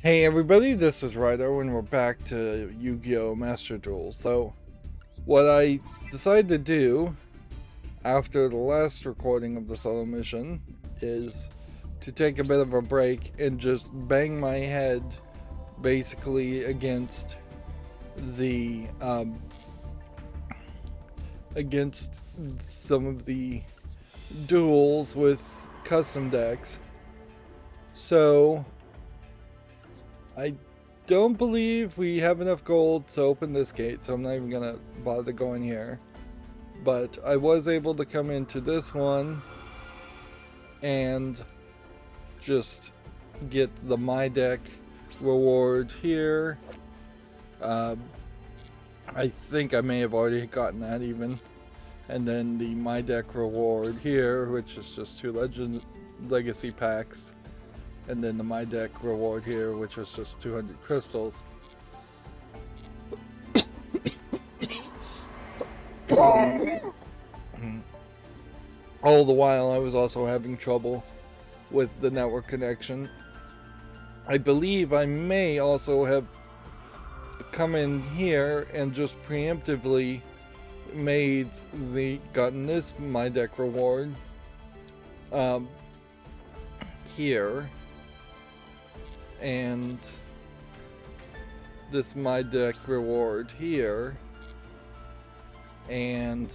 Hey everybody, this is Rydo and we're back to Yu-Gi-Oh! Master Duel. So, what I decided to do after the last recording of the solo mission is to take a bit of a break and just bang my head basically against the, against some of the duels with custom decks. So, I don't believe we have enough gold to open this gate, so I'm not even gonna bother going here. But I was able to come into this one and just get the My Deck reward here. I think I may have already gotten that even. And then the My Deck reward here, which is just 2 Legacy packs. And then the My Deck reward here, which was just 200 crystals. All the while I was also having trouble with the network connection. I believe I may also have come in here and just preemptively gotten this My Deck reward here. And this My Deck reward here, and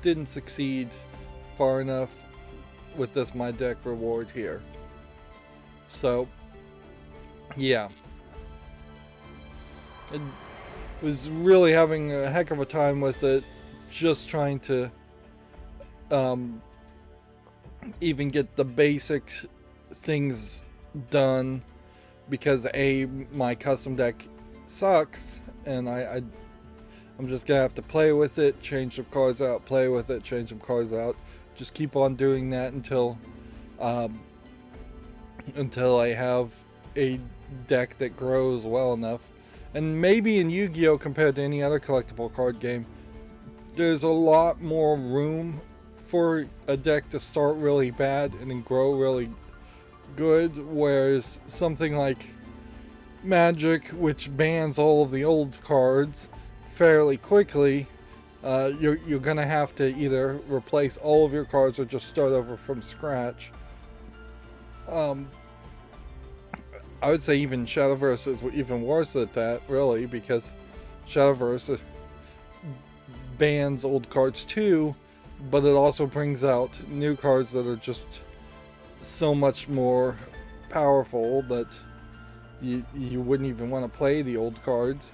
didn't succeed far enough with this My Deck reward here. So yeah, it was really having a heck of a time with it, just trying to even get the basic things done, because my custom deck sucks, and I'm just gonna have to play with it, change some cards out, play with it, change some cards out, just keep on doing that until I have a deck that grows well enough. And maybe in Yu-Gi-Oh! Compared to any other collectible card game, there's a lot more room for a deck to start really bad and then grow really good, whereas something like Magic, which bans all of the old cards fairly quickly, you're gonna have to either replace all of your cards or just start over from scratch. I would say even Shadowverse is even worse at that, really, because Shadowverse bans old cards too, but it also brings out new cards that are just so much more powerful that you wouldn't even want to play the old cards.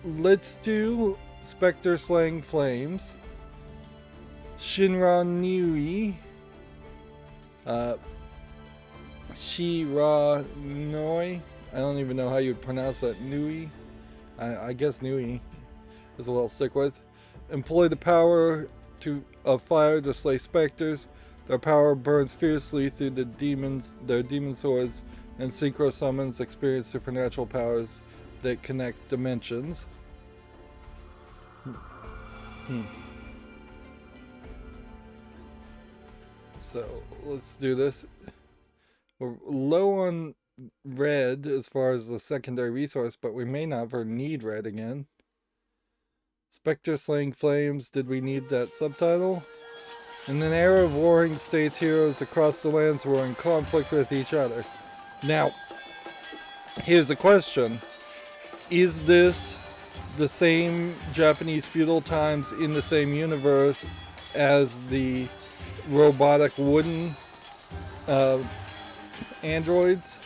Let's do Spectre Slaying Flames, Shinra Nui, Shira Noi. I don't even know how you'd pronounce that. Nui. I guess Nui is what I'll stick with. Employ the power of fire to slay specters. Their power burns fiercely through their demon swords, and synchro summons experience supernatural powers that connect dimensions. So let's do this. We're low on red as far as the secondary resource, but we may never need red again. Spectre Slaying Flames, did we need that subtitle? In an era of warring states, heroes across the lands were in conflict with each other. Now, here's a question. Is this the same Japanese feudal times in the same universe as the robotic wooden androids?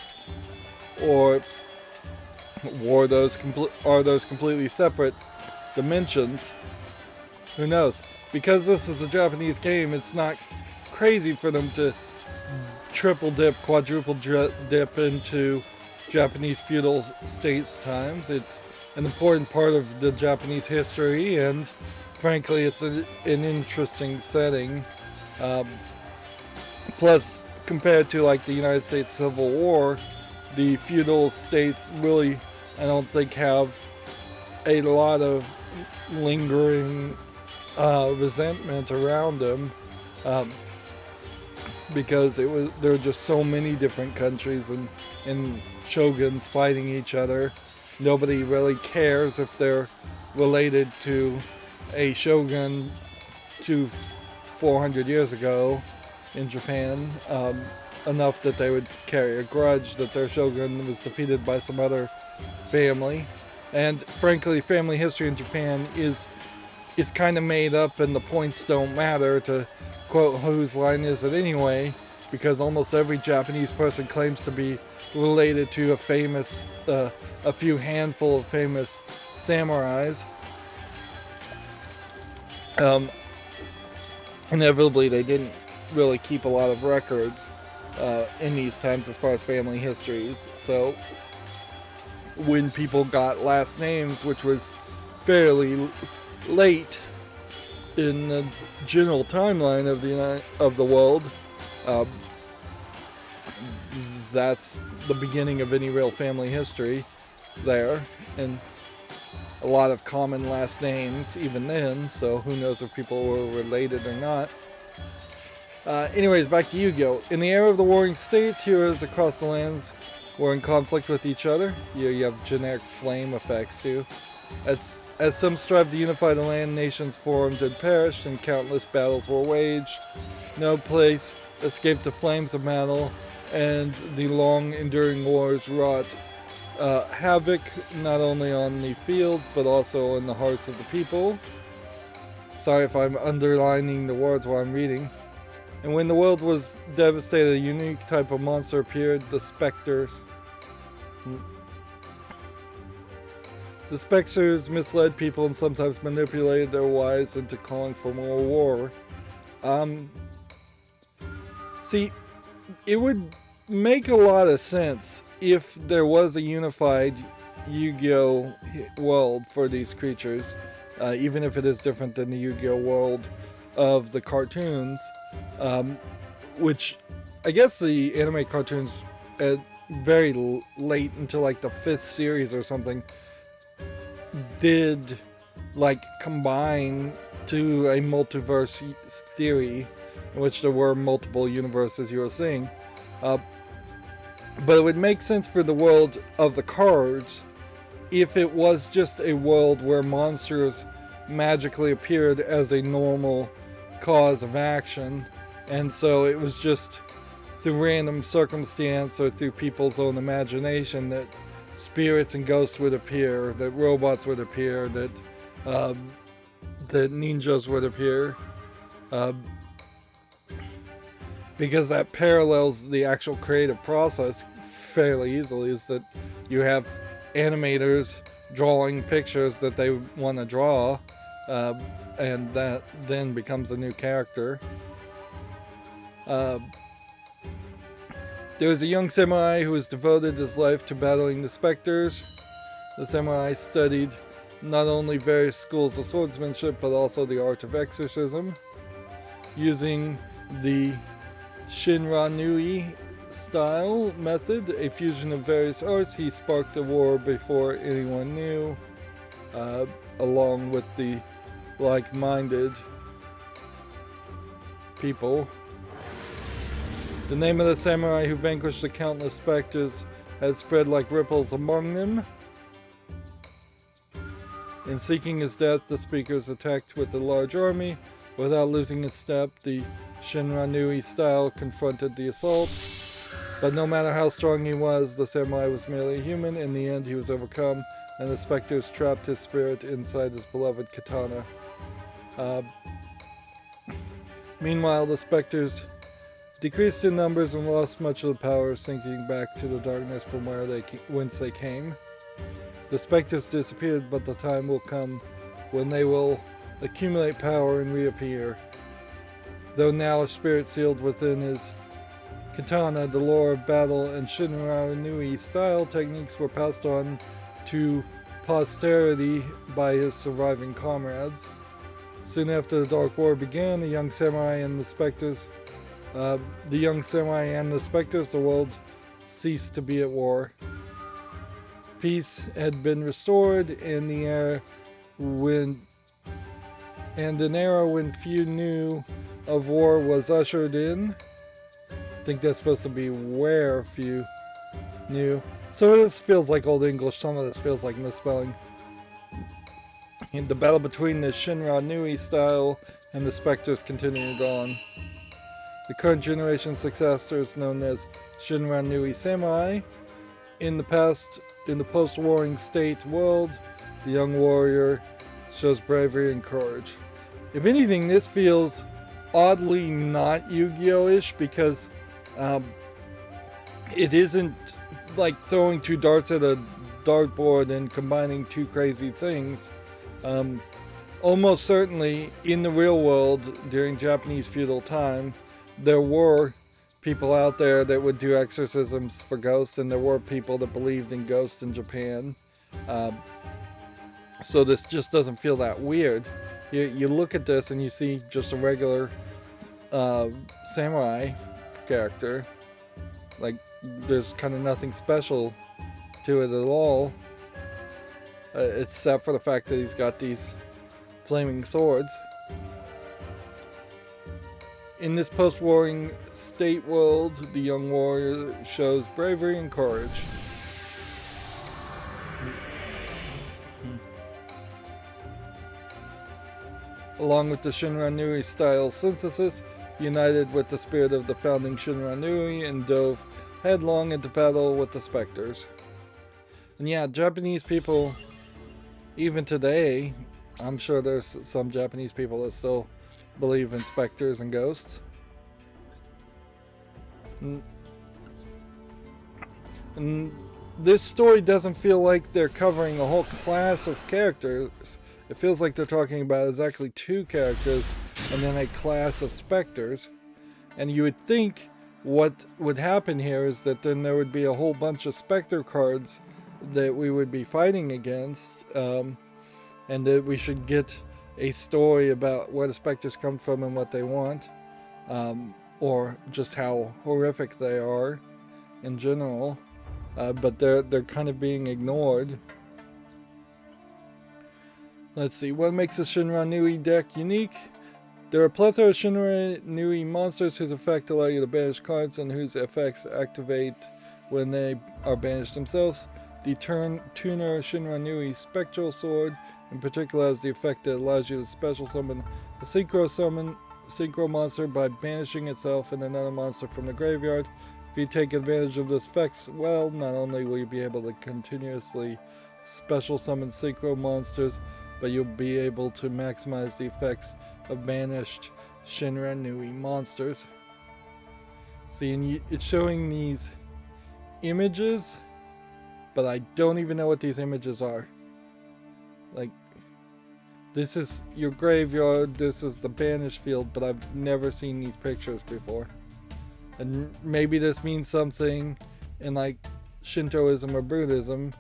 Or are those completely separate dimensions? Who knows? Because this is a Japanese game, it's not crazy for them to triple dip, quadruple dip into Japanese feudal states times. It's an important part of the Japanese history, and frankly, it's an interesting setting. Plus, compared to like the United States Civil War, the feudal states really, I don't think, have a lot of lingering resentment around them. because there were just so many different countries and shoguns fighting each other. Nobody really cares if they're related to a shogun to 400 years ago in Japan, enough that they would carry a grudge that their shogun was defeated by some other family. And frankly, family history in Japan is kind of made up, and the points don't matter, to quote Whose Line Is It Anyway, because almost every Japanese person claims to be related to a few handful of famous samurais. Inevitably, they didn't really keep a lot of records in these times as far as family histories. So when people got last names, which was fairly late in the general timeline of the world, that's the beginning of any real family history there, and a lot of common last names even then, so who knows if people were related or not. Anyways, back to Yu-Gi-Oh! In the era of the Warring States, heroes across the lands were in conflict with each other. You have generic flame effects too. As some strived to unify the land, nations formed and perished, and countless battles were waged. No place escaped the flames of battle, and the long-enduring wars wrought havoc not only on the fields, but also in the hearts of the people. Sorry if I'm underlining the words while I'm reading. And when the world was devastated, a unique type of monster appeared, the Spectres. The Spectres misled people and sometimes manipulated their wives into calling for more war. See, it would make a lot of sense if there was a unified Yu-Gi-Oh! World for these creatures, even if it is different than the Yu-Gi-Oh! World of the cartoons, which I guess the anime cartoons at very late into like the 5th series or something did like combine to a multiverse theory in which there were multiple universes you were seeing. But it would make sense for the world of the cards if it was just a world where monsters magically appeared as a normal cause of action, and so it was just through random circumstance or through people's own imagination that spirits and ghosts would appear, that robots would appear, that ninjas would appear, because that parallels the actual creative process fairly easily, is that you have animators drawing pictures that they want to draw, and that then becomes a new character. There was a young samurai who has devoted his life to battling the specters. The samurai studied not only various schools of swordsmanship, but also the art of exorcism. Using the Shinranui style method, a fusion of various arts, he sparked a war before anyone knew, along with the like-minded people. The name of the samurai who vanquished the countless specters has spread like ripples among them. In seeking his death, the speakers attacked with a large army. Without losing a step, the Shinranui style confronted the assault. But no matter how strong he was, the samurai was merely human. In the end, he was overcome, and the specters trapped his spirit inside his beloved katana. Meanwhile, the specters decreased in numbers and lost much of the power, sinking back to the darkness from whence they came. The specters disappeared, but the time will come when they will accumulate power and reappear. Though now a spirit sealed within his katana, the lore of battle and Shinranui style techniques were passed on to posterity by his surviving comrades. Soon after the Dark War began, the young samurai and the specters, the world ceased to be at war. Peace had been restored, and an era when few knew of war was ushered in. I think that's supposed to be where if you knew. Some of this feels like Old English, some of this feels like misspelling. In the battle between the Shinra Nui style and the Spectres continued on. The current generation successors known as Shinra Nui Samurai. In the post-warring state world, the young warrior shows bravery and courage. If anything, this feels oddly not Yu-Gi-Oh-ish because it isn't like throwing two darts at a dartboard and combining two crazy things. Almost certainly, in the real world, during Japanese feudal time, there were people out there that would do exorcisms for ghosts, and there were people that believed in ghosts in Japan. So this just doesn't feel that weird. You look at this and you see just a regular samurai character. Like, there's kind of nothing special to it at all. Except for the fact that he's got these flaming swords. In this post-warring state world, the young warrior shows bravery and courage. Along with the Shinra Nui style synthesis, united with the spirit of the founding Shinra Nui and dove headlong into battle with the Spectres. And yeah, Japanese people, even today, I'm sure there's some Japanese people that still believe in specters and ghosts. And this story doesn't feel like they're covering a whole class of characters. It feels like they're talking about exactly two characters and then a class of specters. And you would think what would happen here is that then there would be a whole bunch of specter cards that we would be fighting against, and that we should get a story about where the specters come from and what they want, or just how horrific they are in general, but they're kind of being ignored. Let's see, what makes a Shinra Nui deck unique? There are a plethora of Shinra Nui monsters whose effects allow you to banish cards and whose effects activate when they are banished themselves. The Tuner Shinra Nui Spectral Sword in particular has the effect that allows you to special summon a synchro monster by banishing itself and another monster from the graveyard. If you take advantage of this effect well, not only will you be able to continuously special summon synchro monsters, but you'll be able to maximize the effects of banished Shinra Nui monsters. See, and it's showing these images, but I don't even know what these images are. Like, this is your graveyard, this is the banished field, but I've never seen these pictures before. And maybe this means something in like Shintoism or Buddhism.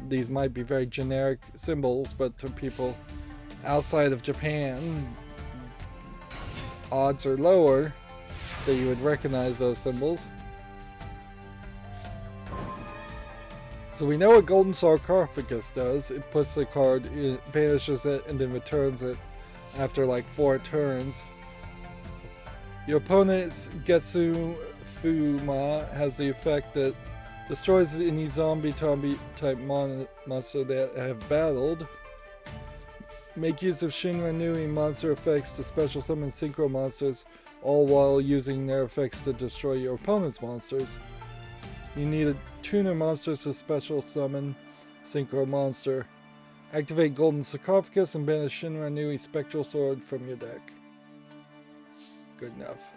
These might be very generic symbols, but to people outside of Japan, odds are lower that you would recognize those symbols. So we know what Golden Sarcophagus does. It puts the card, it banishes it, and then returns it after like 4 turns. Your opponent's Getsu Fuma has the effect that destroys any zombie type monster that have battled. Make use of Shinra Nui monster effects to special summon synchro monsters, all while using their effects to destroy your opponent's monsters. You need a tuner monster to special summon synchro monster. Activate Golden Sarcophagus and banish Shinra Nui Spectral Sword from your deck. Good enough.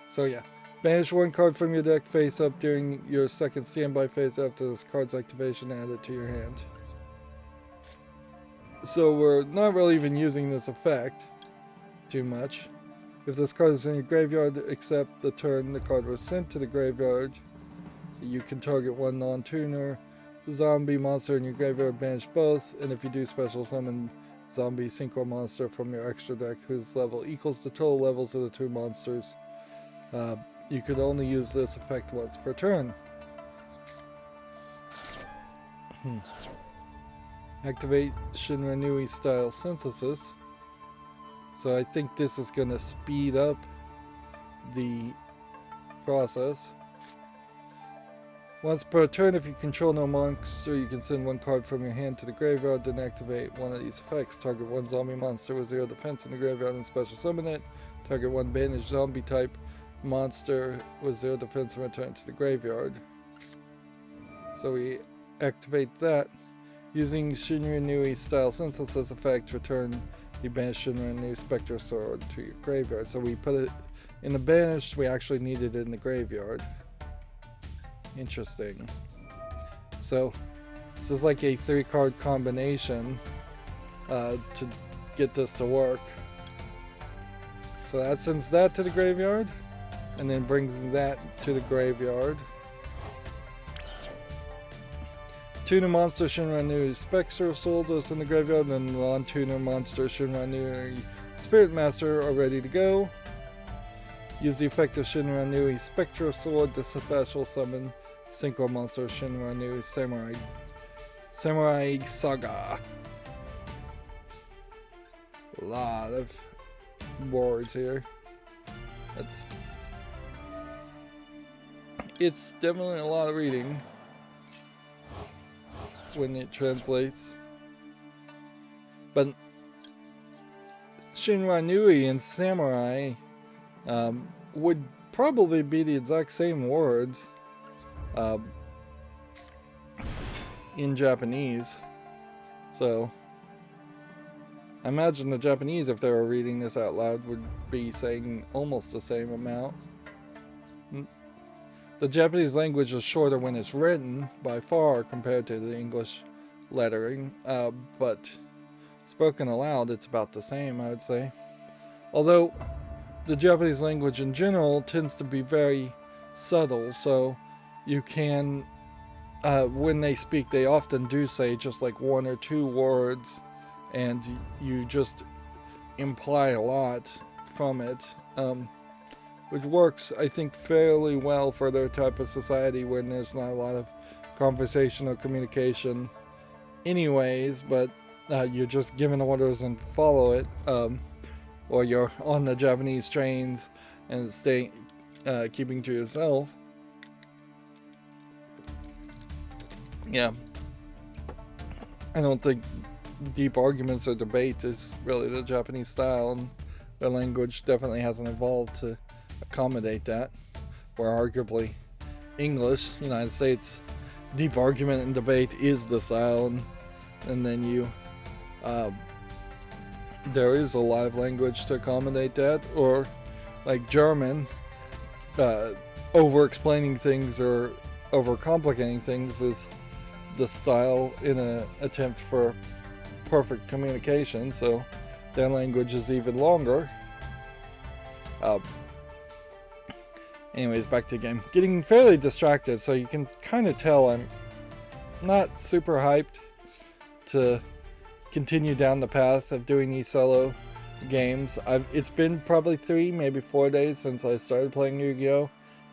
So yeah, banish 1 card from your deck face up during your second standby phase after this card's activation, add it to your hand. So we're not really even using this effect too much. If this card is in your graveyard, except the turn the card was sent to the graveyard, you can target 1 non-tuner zombie monster in your graveyard, banish both, and if you do special summon zombie synchro monster from your extra deck whose level equals the total levels of the 2 monsters, you could only use this effect once per turn. Activate Shinra Nui style synthesis. So I think this is going to speed up the process. Once per turn, if you control no monster, you can send one card from your hand to the graveyard, then activate one of these effects. Target one zombie monster with 0 defense in the graveyard and special summon it. Target one banished zombie type monster with 0 defense and return to the graveyard. So we activate that. Using Shinra Nui style synthesis effect, return the banished Shinra Nui Spectre Sword to your graveyard. So we put it in the banished, we actually need it in the graveyard. Interesting. So this is like a 3-card combination to get this to work. So that sends that to the graveyard and then brings that to the graveyard. Tuner monster Shinra Nui Spectre Sword is in the graveyard, and then non-tuner monster Shinra Nui Spirit Master are ready to go. Use the effect of Shinra Nui Spectre Sword to special summon Synchro monster Shinra Nui Samurai Saga. A lot of words here. It's definitely a lot of reading when it translates. But Shinra Nui and Samurai would probably be the exact same words in Japanese. So I imagine the Japanese, if they were reading this out loud, would be saying almost the same amount. The Japanese language is shorter when it's written by far compared to the English lettering, but spoken aloud it's about the same, I would say. Although the Japanese language in general tends to be very subtle, so you can, when they speak, they often do say just like 1 or 2 words, and you just imply a lot from it. Which works, I think, fairly well for their type of society when there's not a lot of conversation or communication anyways, but you're just given orders and follow it, or you're on the Japanese trains and keeping to yourself. Yeah. I don't think deep arguments or debate is really the Japanese style, and their language definitely hasn't evolved to accommodate that, where arguably English, United States, deep argument and debate is the style, and then you there is a lot of language to accommodate that, or like German, over explaining things or over complicating things is the style in an attempt for perfect communication, so their language is even longer. Anyways, back to the game. Getting fairly distracted, so you can kind of tell I'm not super hyped to continue down the path of doing these solo games. It's been probably 3, maybe 4 days since I started playing Yu-Gi-Oh!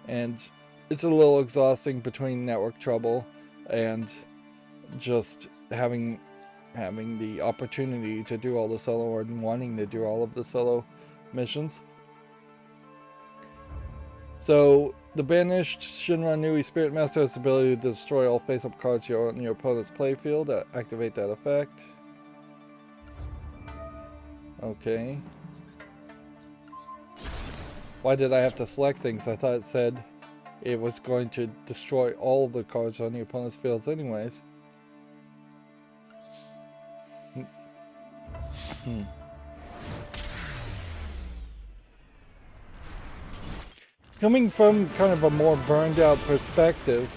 And it's a little exhausting between network trouble and just having the opportunity to do all the solo and wanting to do all of the solo missions. So, the banished Shinra Nui Spirit Master has the ability to destroy all face-up cards on your opponent's playfield. Activate that effect. Okay. Why did I have to select things? I thought it said it was going to destroy all the cards on your opponent's fields anyways. Coming from kind of a more burned out perspective,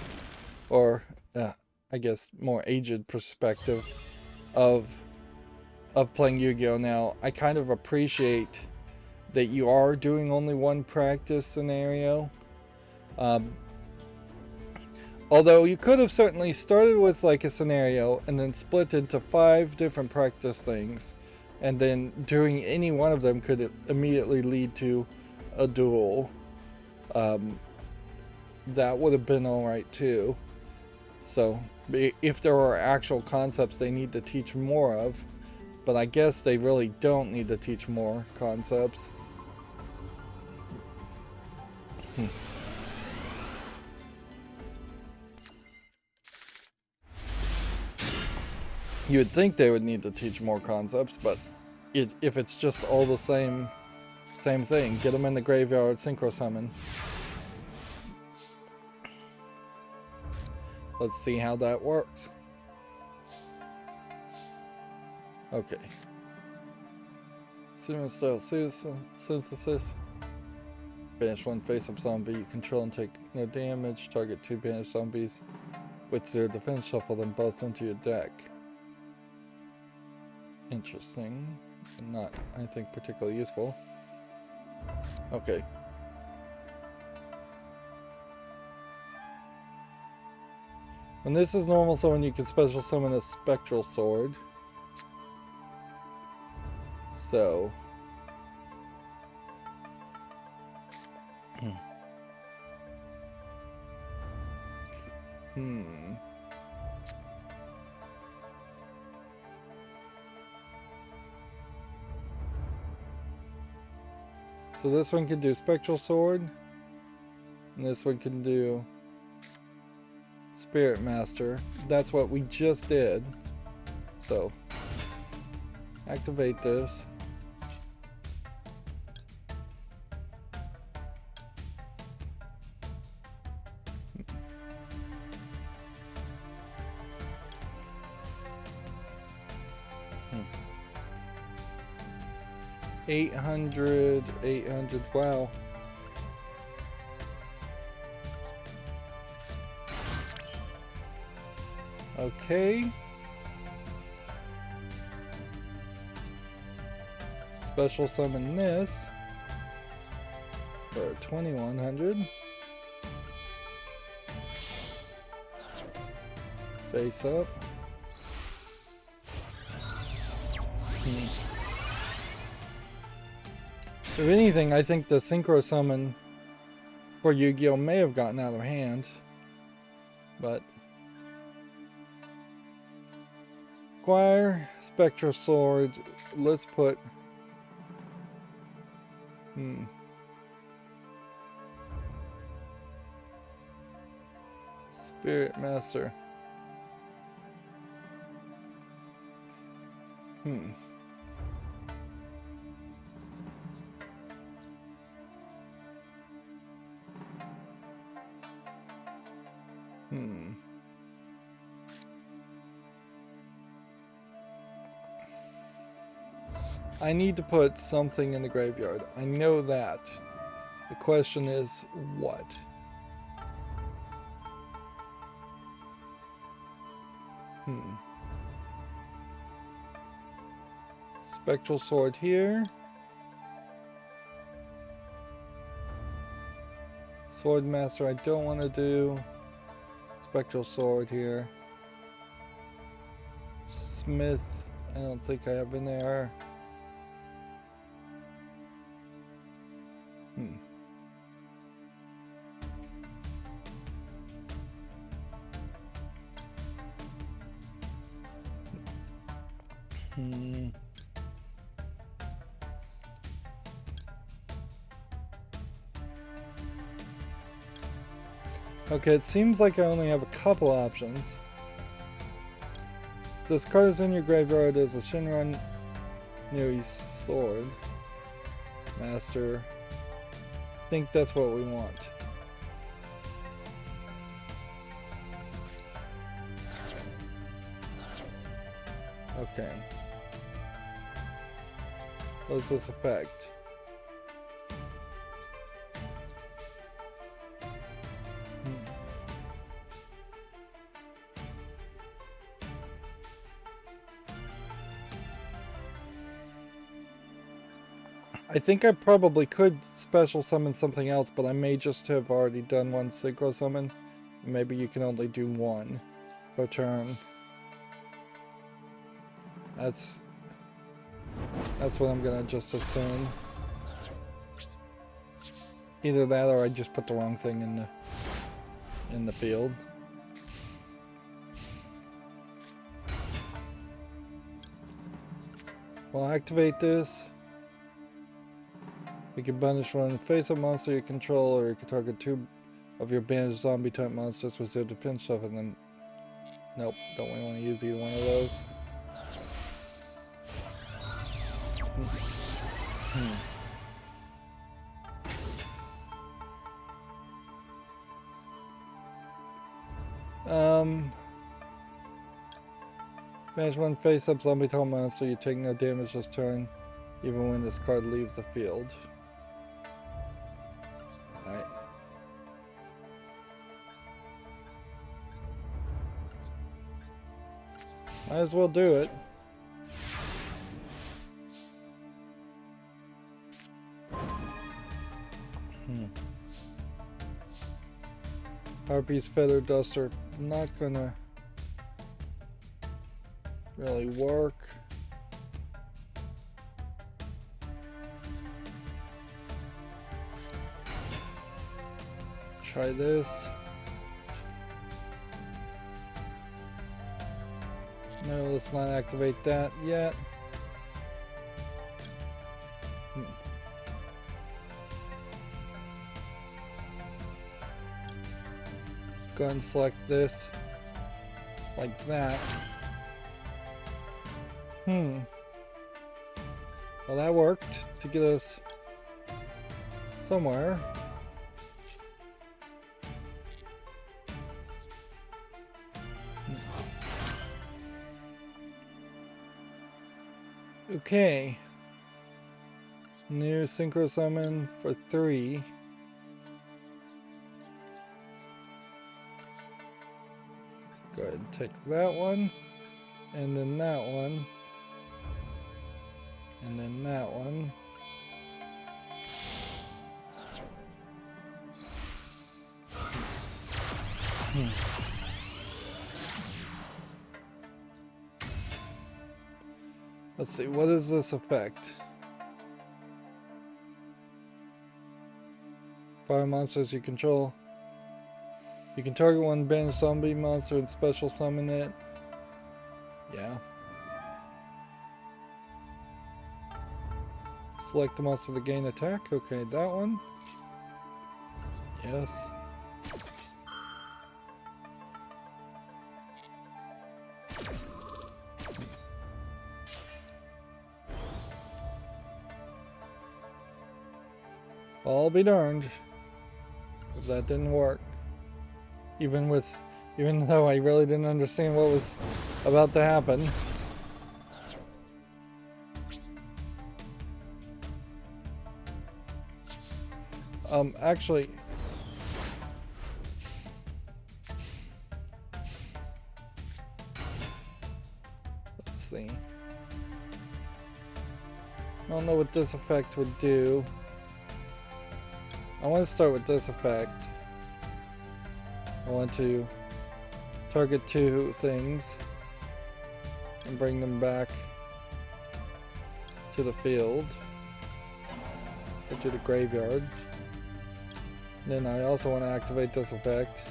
or I guess more aged perspective of playing Yu-Gi-Oh! Now, I kind of appreciate that you are doing only one practice scenario. Although you could have certainly started with like a scenario and then split into 5 different practice things, and then doing any one of them could immediately lead to a duel. That would have been alright too. So, if there are actual concepts they need to teach more of, but I guess they really don't need to teach more concepts. You would think they would need to teach more concepts, but if it's just all the same thing, get them in the graveyard, synchro summon. Let's see how that works. Okay. Summon style synthesis. Banish one face-up zombie you control and take no damage. Target 2 banished zombies with 0 defense. Shuffle them both into your deck. Interesting. Not, I think, particularly useful. Okay. When this is normal summon, you can special summon a spectral sword. So... So this one can do Spectral Sword, and this one can do Spirit Master. That's what we just did. So, activate this. $800, wow. Okay. Special summon this for 2100. Face up. If anything, I think the synchro summon for Yu-Gi-Oh! May have gotten out of hand. But acquire Spectral Sword. Let's put Spirit Master. I need to put something in the graveyard. I know that. The question is, what? Spectral Sword here. Sword Master I don't want to do. Spectral Sword here. Smith, I don't think I have in there. Okay, it seems like I only have a couple options. This card is in your graveyard as a Shinran Nui Sword Master. I think that's what we want. Okay. What does this affect? I think I probably could special summon something else, but I may just have already done one synchro summon. Maybe you can only do one per turn. That's what I'm gonna just assume. Either that or I just put the wrong thing in the field. We'll activate this. You can banish one face-up monster you control, or you can target 2 of your banished zombie-type monsters with 0 defense, shuffle them. Nope, don't want to use either one of those. Manage one face-up zombie type monster. You take no damage this turn, even when this card leaves the field. Alright. Might as well do it. Harpy's Feather Duster, not gonna really work. Try this. No, let's not activate that yet. Go ahead and select this like that. Well, that worked to get us somewhere. Okay. New synchro summon for 3. Go ahead and take that one, and then that one, and then that one. Let's see, what is this effect? Fire monsters you control. You can target one banished zombie monster and special summon it. Yeah. Select the monster to gain attack. Okay, that one. Yes. I'll be darned if that didn't work. Even though I really didn't understand what was about to happen. Actually, let's see. I don't know what this effect would do. I want to start with this effect. I want to target 2 things and bring them back to the field or to the graveyard. Then I also want to activate this effect.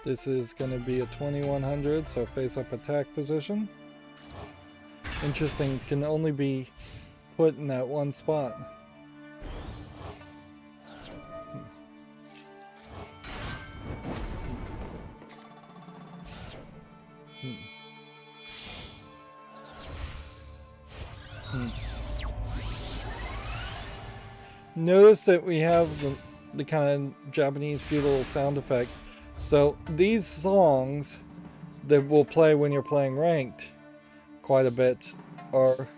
This is going to be a 2100, so face-up attack position. Interesting, can only be put in that one spot. Notice that we have the kind of Japanese feudal sound effect. So these songs that will play when you're playing ranked quite a bit are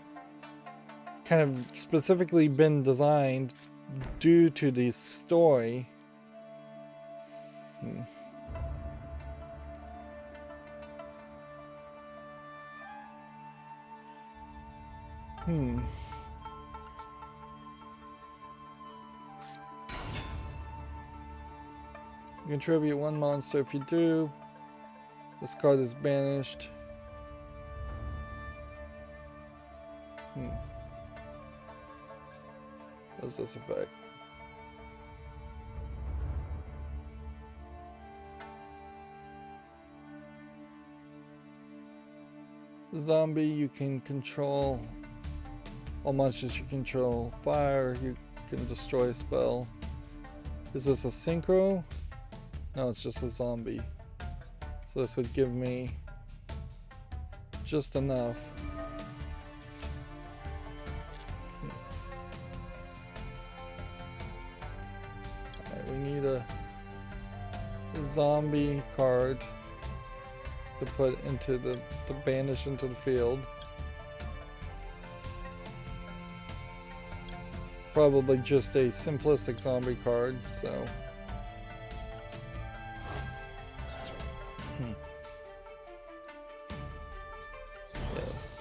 kind of specifically been designed due to the story. You contribute 1 monster. If you do, this card is banished. What does this affect? The zombie you can control All monsters you control fire, you can destroy a spell. Is this a synchro? No, it's just a zombie. So this would give me just enough. Alright, we need a zombie card to put into to banish into the field. Probably just a simplistic zombie card, so. Yes.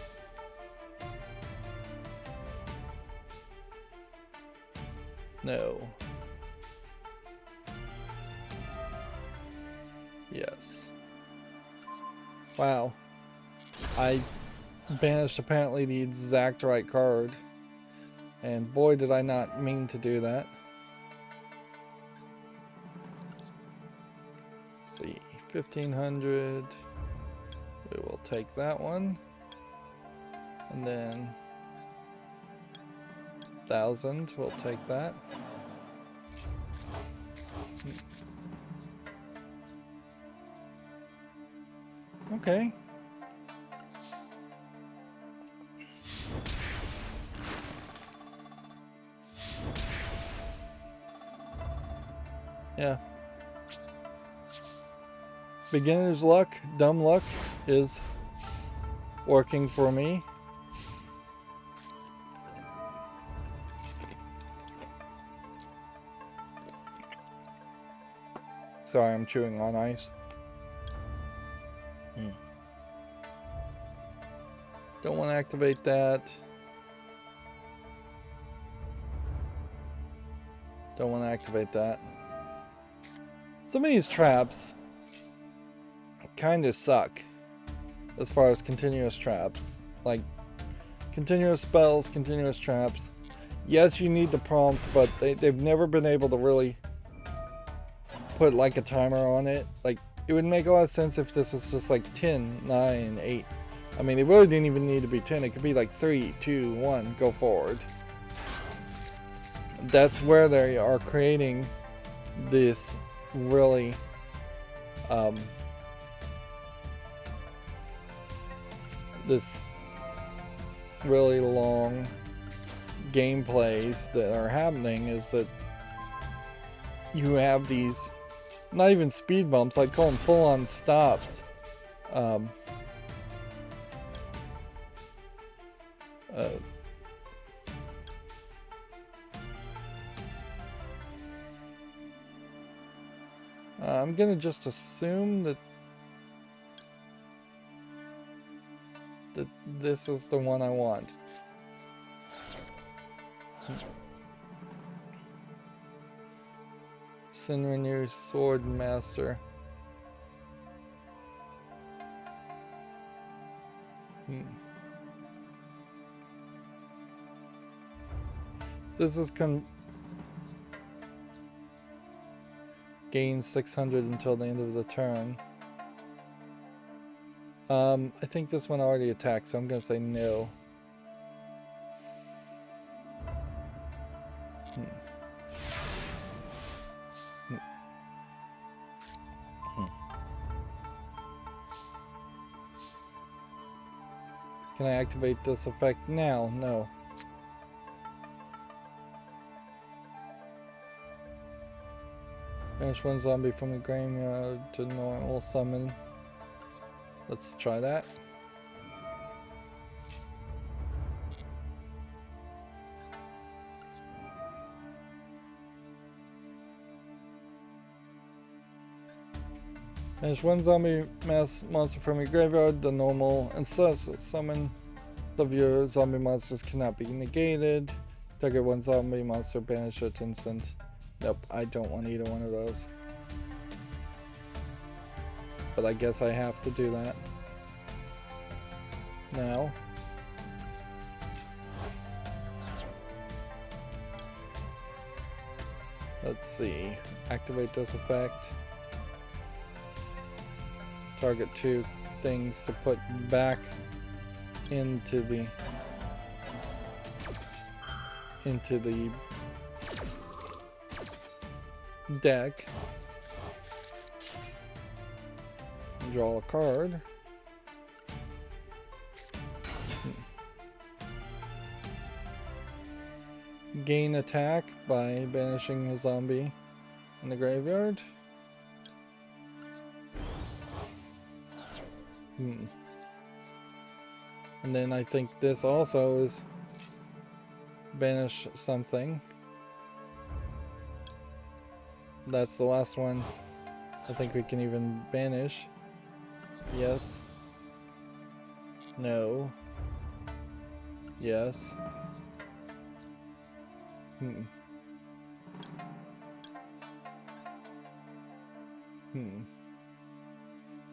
No. Yes. Wow. I banished apparently the exact right card. And boy, did I not mean to do that. Let's see, 1500. We will take that one. And then 1000, we'll take that. Okay. Yeah. Beginner's luck, dumb luck is working for me. Sorry, I'm chewing on ice. Don't want to activate that. Don't want to activate that. Some of these traps kind of suck as far as continuous traps. Like continuous spells, continuous traps. Yes, you need the prompt, but they've never been able to really put like a timer on it. Like it would make a lot of sense if this was just like 10, 9, 8. I mean, it really didn't even need to be 10. It could be like 3, 2, 1, go forward. That's where they are creating this really this really long gameplays that are happening, is that you have these not even speed bumps, I call them full-on stops. I'm gonna just assume that this is the one I want. Sinrenew Sword Master. This is gain 600 until the end of the turn. I think this one already attacked, so I'm gonna say no. Can I activate this effect now? No. Banish one zombie from the graveyard to normal summon. Let's try that. Banish one zombie monster from your graveyard, the normal, and summon of your zombie monsters cannot be negated. Target one zombie monster, banish it instant. Nope, I don't want either one of those. But I guess I have to do that. Now. Let's see. Activate this effect. Target two things to put back into the into the deck. Draw a card. Gain attack by banishing the zombie in the graveyard. And then I think this also is banish something. That's the last one. I think we can even banish. Yes. No. Yes.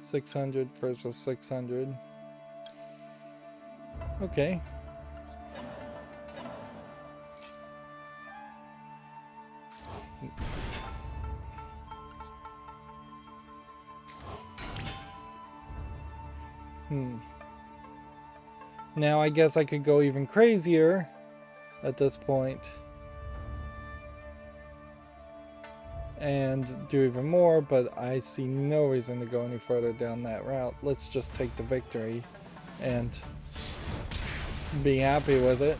600 versus 600. Okay. Now I guess I could go even crazier at this point and do even more, but I see no reason to go any further down that route. Let's just take the victory and be happy with it.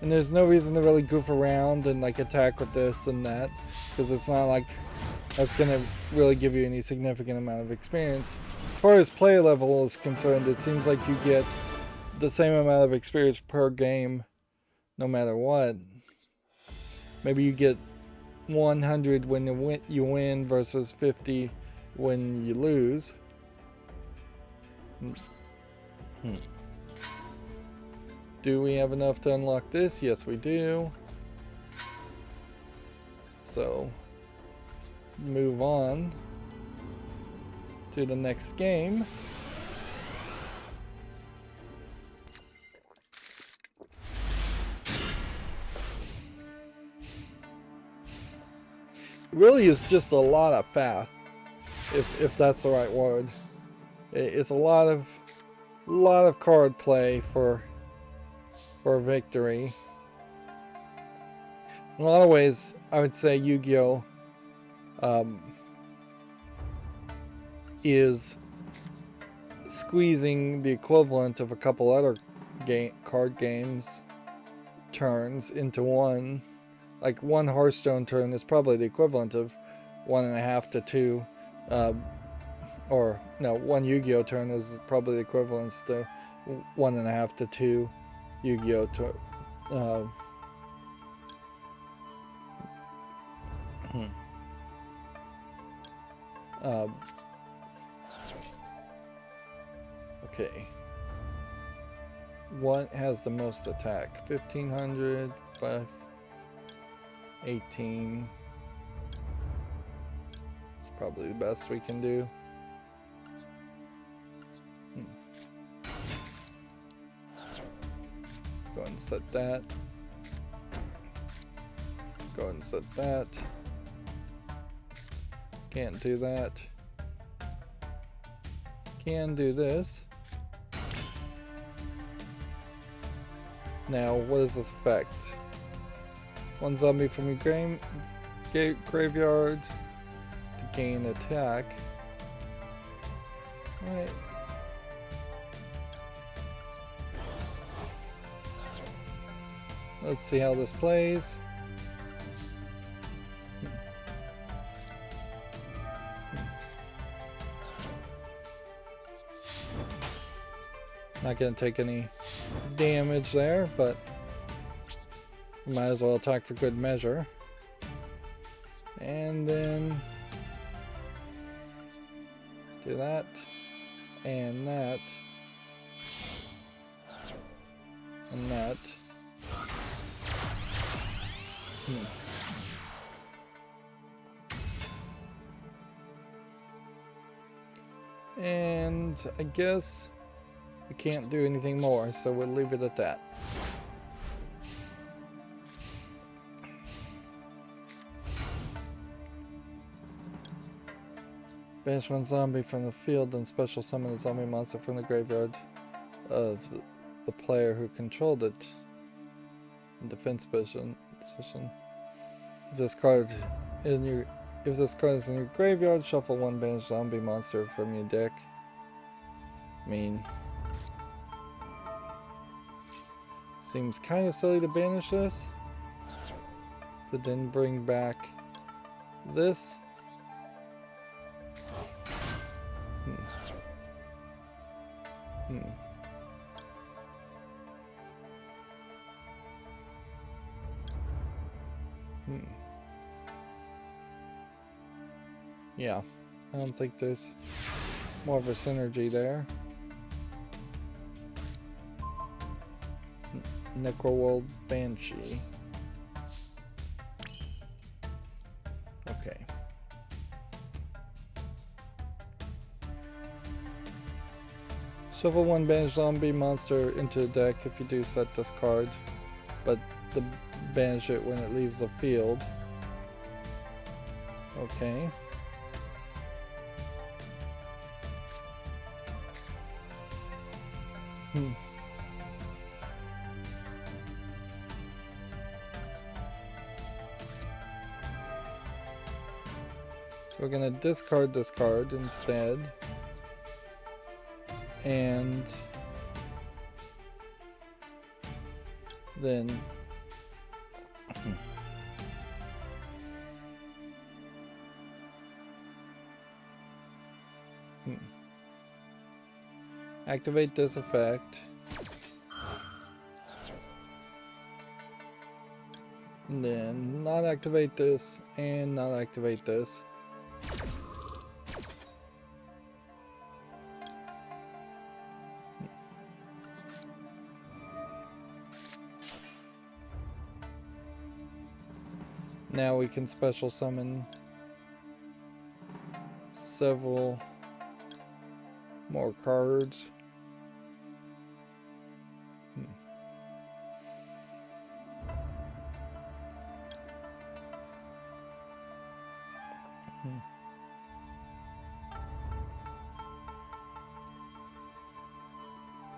And there's no reason to really goof around and like attack with this and that, because it's not like that's gonna really give you any significant amount of experience. As far as player level is concerned, it seems like you get the same amount of experience per game no matter what. Maybe you get 100 when you win versus 50 when you lose. Do we have enough to unlock this? Yes, we do. So, move on to the next game. Really is just a lot of path, if that's the right word. It's a lot of card play for victory. In a lot of ways, I would say Yu-Gi-Oh! Is squeezing the equivalent of a couple other card games turns into one. Like one Hearthstone turn is probably the equivalent of 1.5 to 2. Or no, one Yu-Gi-Oh! Turn is probably the equivalent to 1.5 to 2 Yu-Gi-Oh! Okay. What has the most attack? 1500, 18. It's probably the best we can do. Go ahead and set that. Go ahead and set that. Can't do that. Can do this. Now, what does this affect? One zombie from your graveyard to gain attack. Alright. Let's see how this plays. Not gonna take any damage there, but might as well attack for good measure. And then do that and that and that. And I guess we can't do anything more, so we'll leave it at that. Banish one zombie from the field and special summon a zombie monster from the graveyard of the player who controlled it. in defense position. Discard in your. If this card is in your graveyard, shuffle one banished zombie monster from your deck. I mean, seems kind of silly to banish this, but then bring back this. Yeah, I don't think there's more of a synergy there. Necroworld Banshee. Okay. Shuffle one banished zombie monster into the deck. If you do, set discard, but banish it when it leaves the field. Okay. We're gonna discard this card instead. And then activate this effect. And then not activate this and not activate this. Now we can special summon several more cards.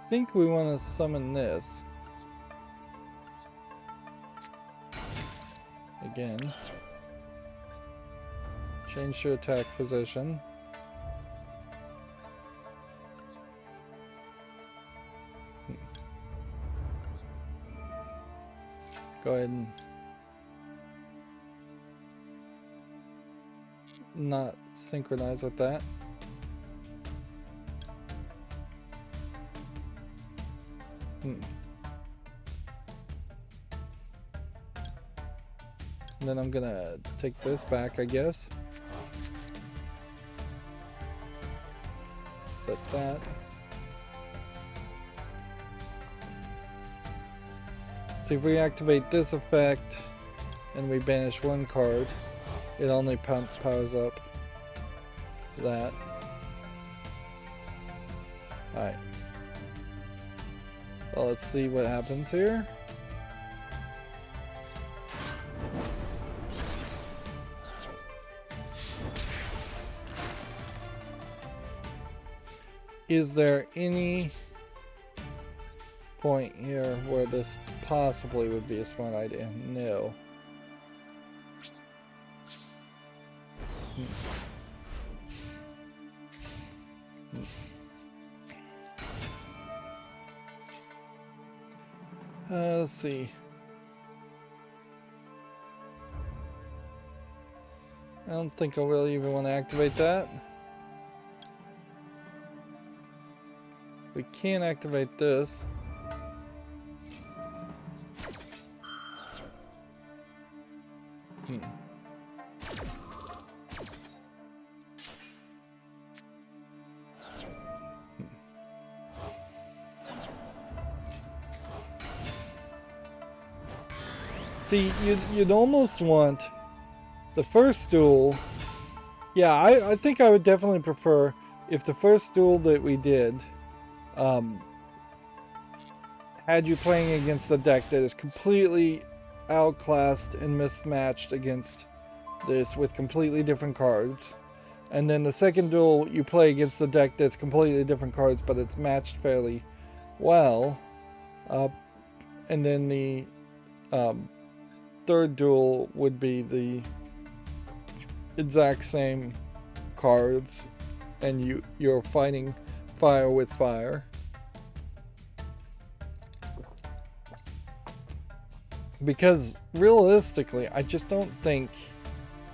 I think we want to summon this. Again. Change your attack position. Go ahead and not synchronize with that. And then I'm gonna take this back, I guess. Set that. So if we activate this effect and we banish one card, it only powers up that. Alright. Well, let's see what happens here. Is there any point here where this possibly would be a smart idea? No. Let's see. I don't think I really even want to activate that. We can activate this. See, you'd almost want the first duel. Yeah, I think I would definitely prefer if the first duel that we did had you playing against a deck that is completely outclassed and mismatched against this with completely different cards. And then the second duel you play against a deck that's completely different cards but it's matched fairly well. And then the third duel would be the exact same cards, and you're fighting fire with fire. Because realistically, I just don't think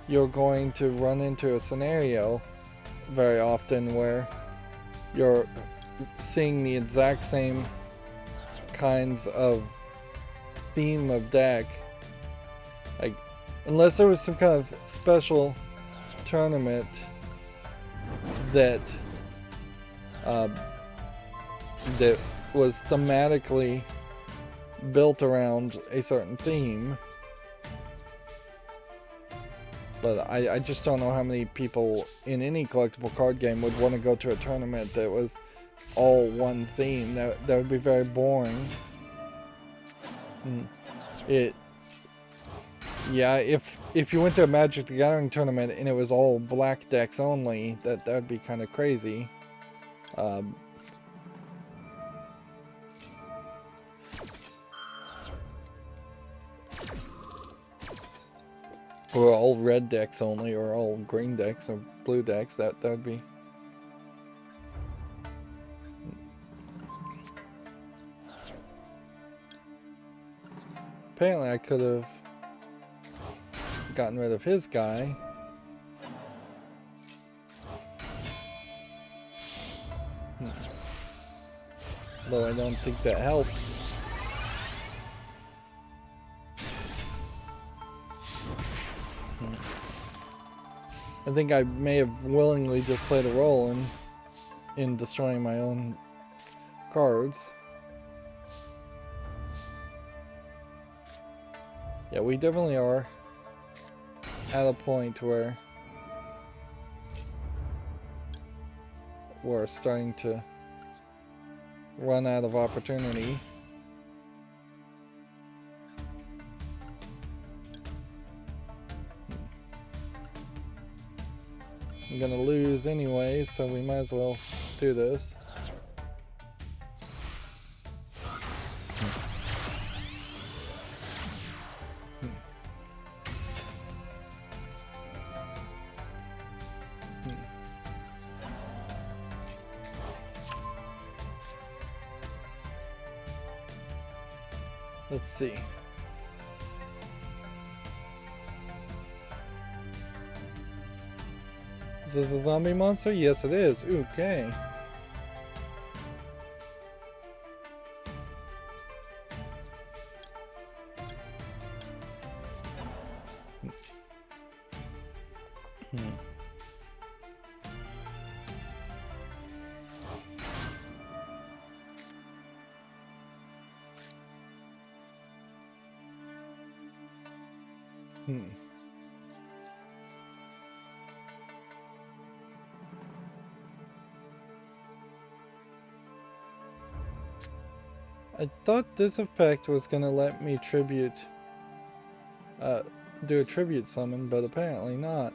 you're going to run into a scenario very often where you're seeing the exact same kinds of theme of deck. Like, unless there was some kind of special tournament that that was thematically built around a certain theme. But I just don't know how many people in any collectible card game would want to go to a tournament that was all one theme. That would be very boring. Yeah, if you went to a Magic the Gathering tournament and it was all black decks only, that would be kind of crazy. Or all red decks only, or all green decks, or blue decks. That would be. Apparently, I could have gotten rid of his guy. Though I don't think that helped. I think I may have willingly just played a role in destroying my own cards. Yeah, we definitely are at a point where we're starting to run out of opportunity. I'm gonna lose anyway, so we might as well do this. Let's see. Is this a zombie monster? Yes, it is. Okay. I thought this effect was gonna let me do a tribute summon, but apparently not.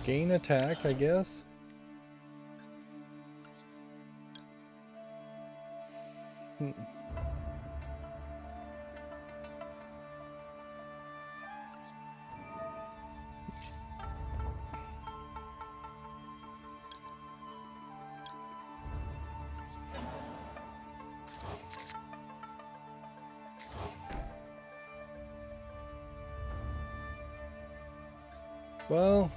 Gain attack, I guess. Well,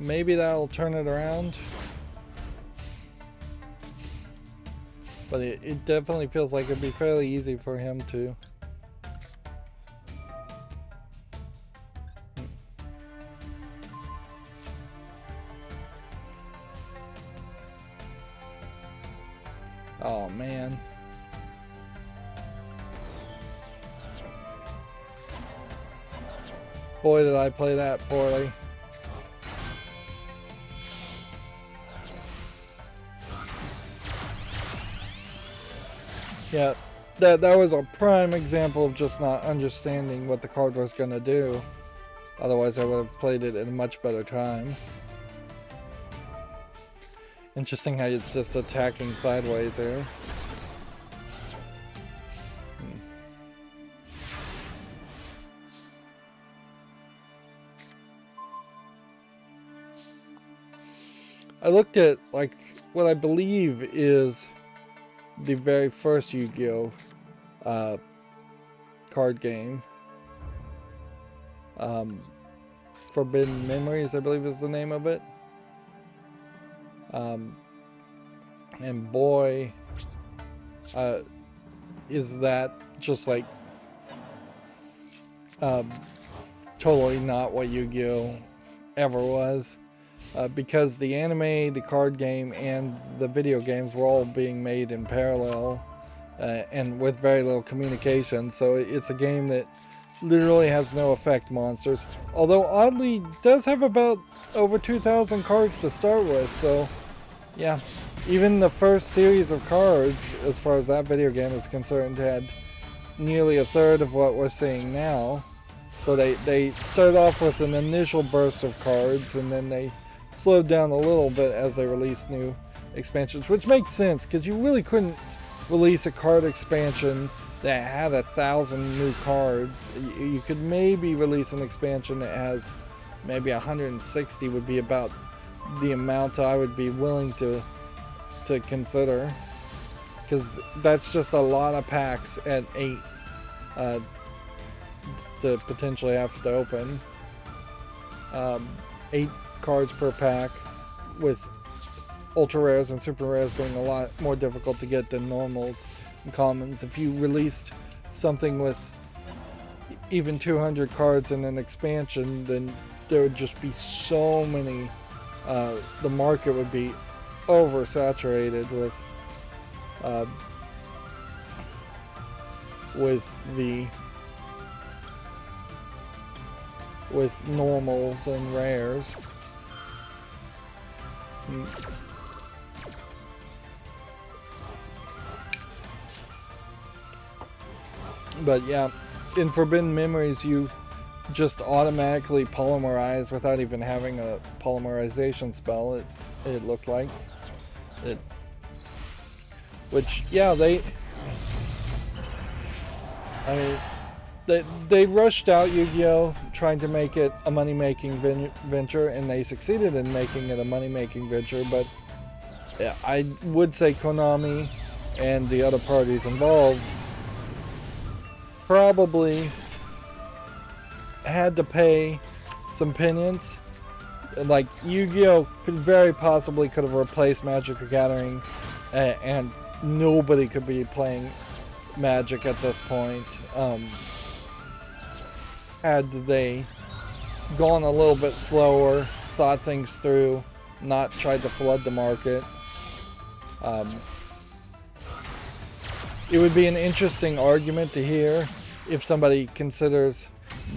maybe that'll turn it around. But it definitely feels like it'd be fairly easy for him to. Oh man. Boy, did I play that poorly. Yeah, that was a prime example of just not understanding what the card was going to do. Otherwise, I would have played it at a much better time. Interesting how it's just attacking sideways here. I looked at, like, what I believe is the very first Yu-Gi-Oh! Card game. Forbidden Memories, I believe is the name of it. And boy, is that just like totally not what Yu-Gi-Oh! Ever was. Because the anime, the card game, and the video games were all being made in parallel and with very little communication. So it's a game that literally has no effect monsters. Although oddly does have about over 2,000 cards to start with. So yeah, even the first series of cards, as far as that video game is concerned, had nearly a third of what we're seeing now. So they started off with an initial burst of cards, and then they slowed down a little bit as they released new expansions, which makes sense because you really couldn't release a card expansion that had 1,000 new cards. You could maybe release an expansion that has maybe 160 would be about the amount I would be willing to consider, because that's just a lot of packs at 8 to potentially have to open. 8 cards per pack, with ultra rares and super rares being a lot more difficult to get than normals and commons. If you released something with even 200 cards in an expansion, then there would just be so many. The market would be oversaturated with normals and rares. But yeah, in Forbidden Memories you just automatically polymerize without even having a polymerization spell. It looked like it, which yeah, they rushed out Yu-Gi-Oh! Trying to make it a money-making venture, and they succeeded in making it a money-making venture, but I would say Konami and the other parties involved probably had to pay some penance. Like, Yu-Gi-Oh! Very possibly could have replaced Magic the Gathering, and nobody could be playing Magic at this point. Had they gone a little bit slower, thought things through, not tried to flood the market. It would be an interesting argument to hear if somebody considers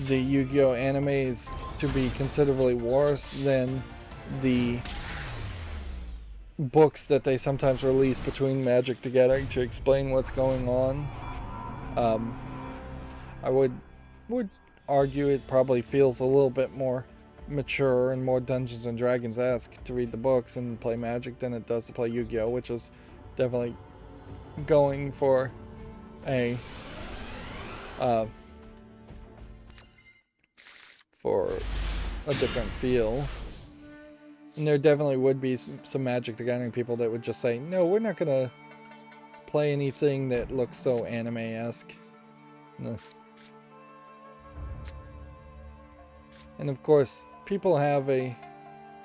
the Yu-Gi-Oh! Animes to be considerably worse than the books that they sometimes release between Magic the Gathering to explain what's going on. I would argue it probably feels a little bit more mature and more Dungeons and Dragons-esque to read the books and play Magic than it does to play Yu-Gi-Oh!, which is definitely going for a different feel. And there definitely would be some Magic the Gathering people that would just say, no, we're not gonna play anything that looks so anime-esque. No. And of course, people have a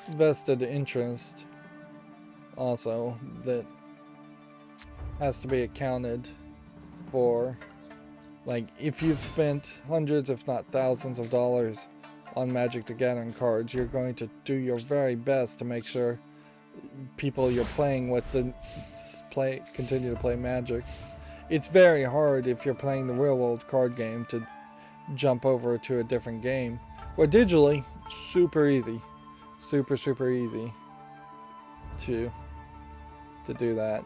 vested interest also that has to be accounted for. Like, if you've spent hundreds, if not thousands of dollars on Magic the Gathering cards, you're going to do your very best to make sure people you're playing with continue to play Magic. It's very hard if you're playing the real world card game to jump over to a different game. Or digitally, super easy. Super easy to do that.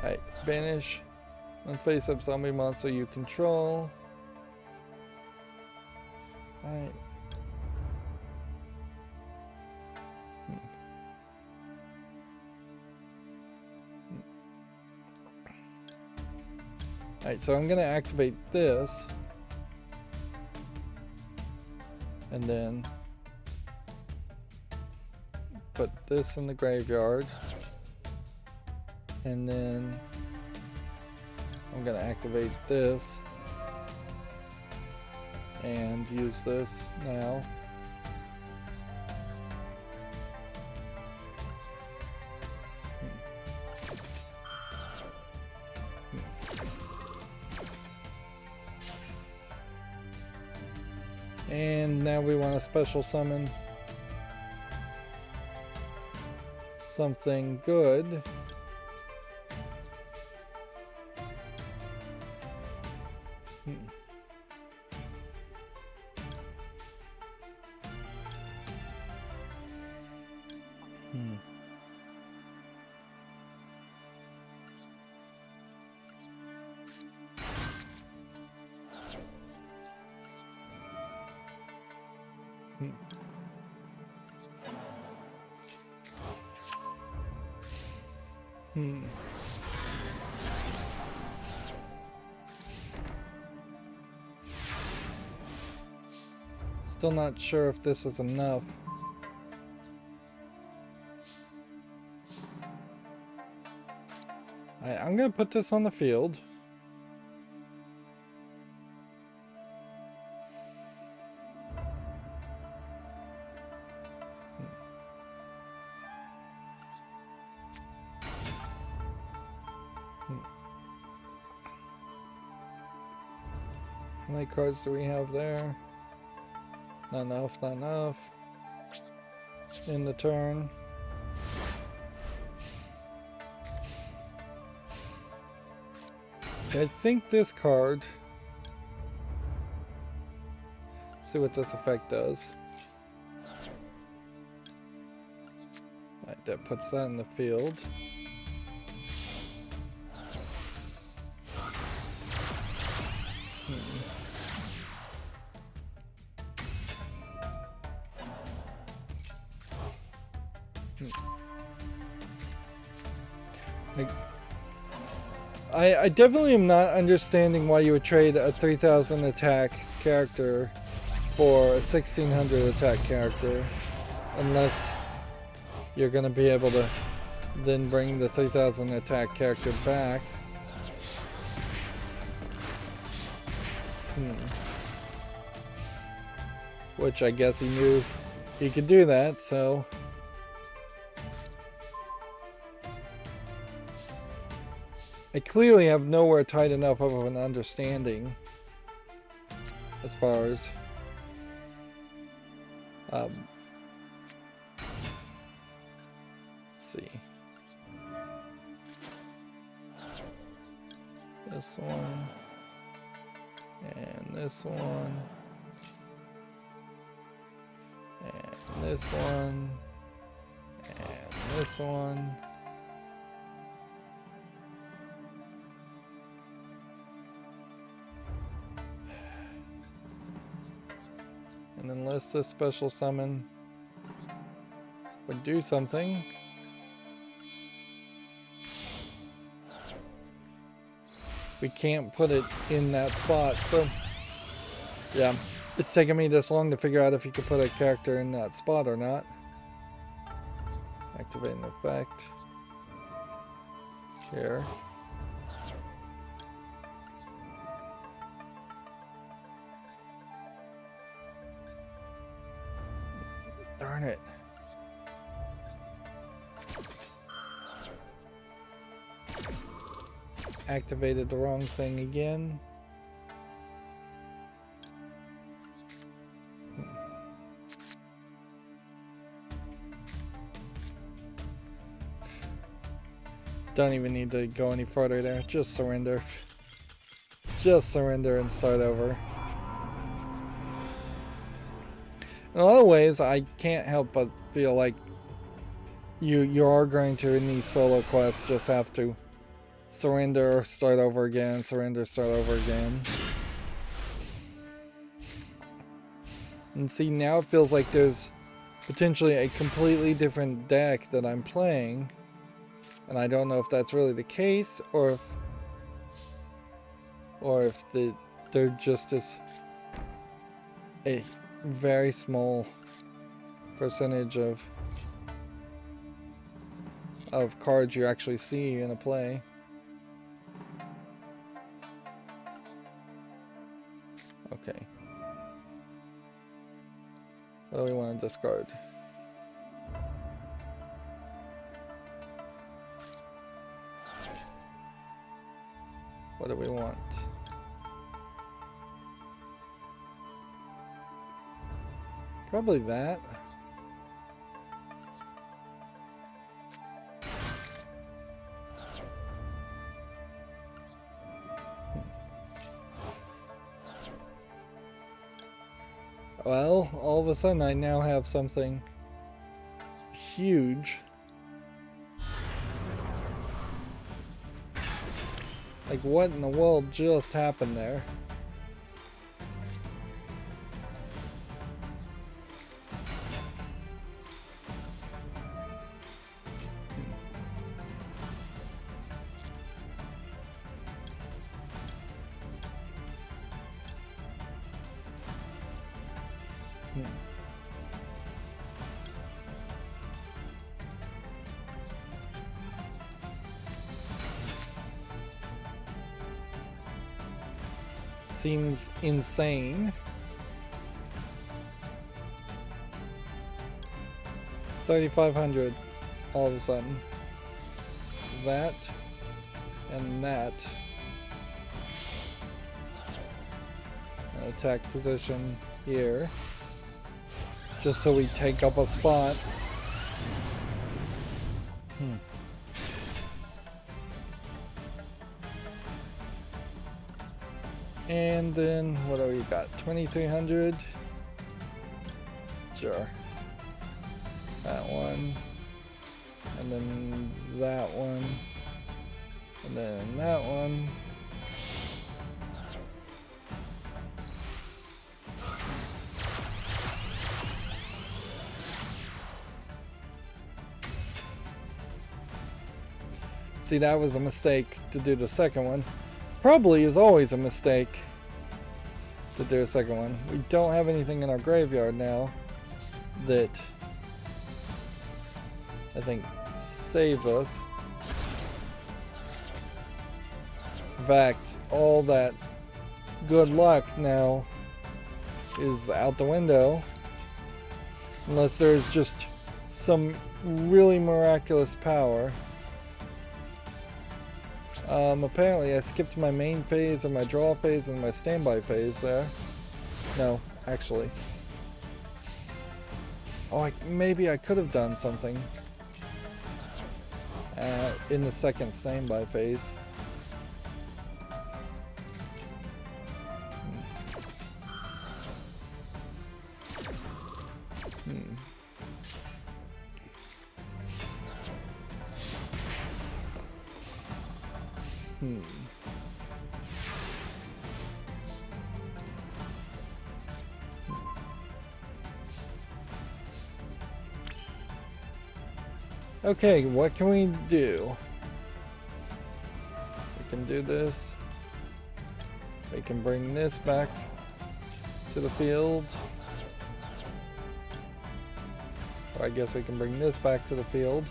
Alright, banish. And face up zombie monster you control. Alright. Alright, so I'm gonna activate this. And then put this in the graveyard. And then I'm gonna activate this and use this now. And now we want to special summon something good. Still not sure if this is enough. I'm gonna put this on the field. How many cards do we have there? Not enough, not enough. In the turn. I think this card. See what this effect does. Alright, that puts that in the field. I definitely am not understanding why you would trade a 3000 attack character for a 1600 attack character, unless you're going to be able to then bring the 3000 attack character back. Which I guess he knew he could do that, so... I clearly have nowhere tight enough of an understanding as far as let's see, this one and this one and this one and this one. And unless this special summon would do something. We can't put it in that spot, so yeah, it's taken me this long to figure out if you could put a character in that spot or not. Activating effect. Here. Darn it. Activated the wrong thing again. Don't even need to go any further there. Just surrender. Just surrender and start over. In a lot of ways, I can't help but feel like you are going to, in these solo quests, just have to surrender, start over again, surrender, start over again. And see, now it feels like there's potentially a completely different deck that I'm playing. And I don't know if that's really the case, or if they're just a very small percentage of cards you actually see in a play. Okay. What do we want to discard? What do we want? Probably that. Well, all of a sudden I now have something huge. Like, what in the world just happened there? Seems insane. 3,500 all of a sudden. That and that. An attack position here. Just so we take up a spot. And then, what do we got? 2,300? Sure. That one. And then that one. And then that one. See, that was a mistake to do the second one. Probably is always a mistake to do a second one. We don't have anything in our graveyard now that I think saves us. In fact, all that good luck now is out the window. Unless there's just some really miraculous power. Apparently I skipped my main phase and my draw phase and my standby phase there. No, actually. Oh, maybe I could have done something in the second standby phase. Okay, what can we do? We can do this. We can bring this back to the field. Or I guess we can bring this back to the field.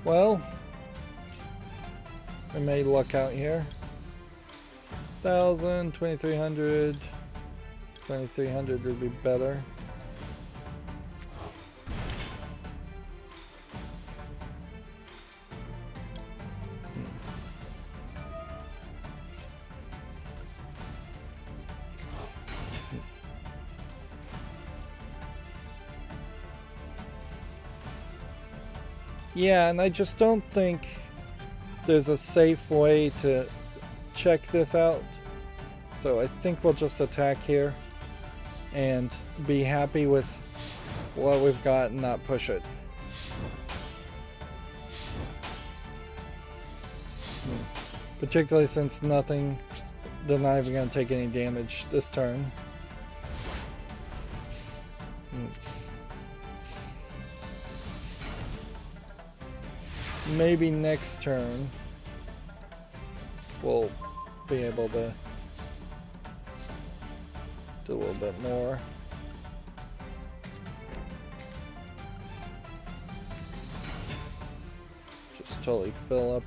Well, I may luck out here. 1,000, 2,300. 2,300 would be better. Yeah, and I just don't think there's a safe way to check this out. So I think we'll just attack here and be happy with what we've got and not push it. Particularly since they're not even going to take any damage this turn. Maybe next turn we'll be able to do a little bit more. Just totally fill up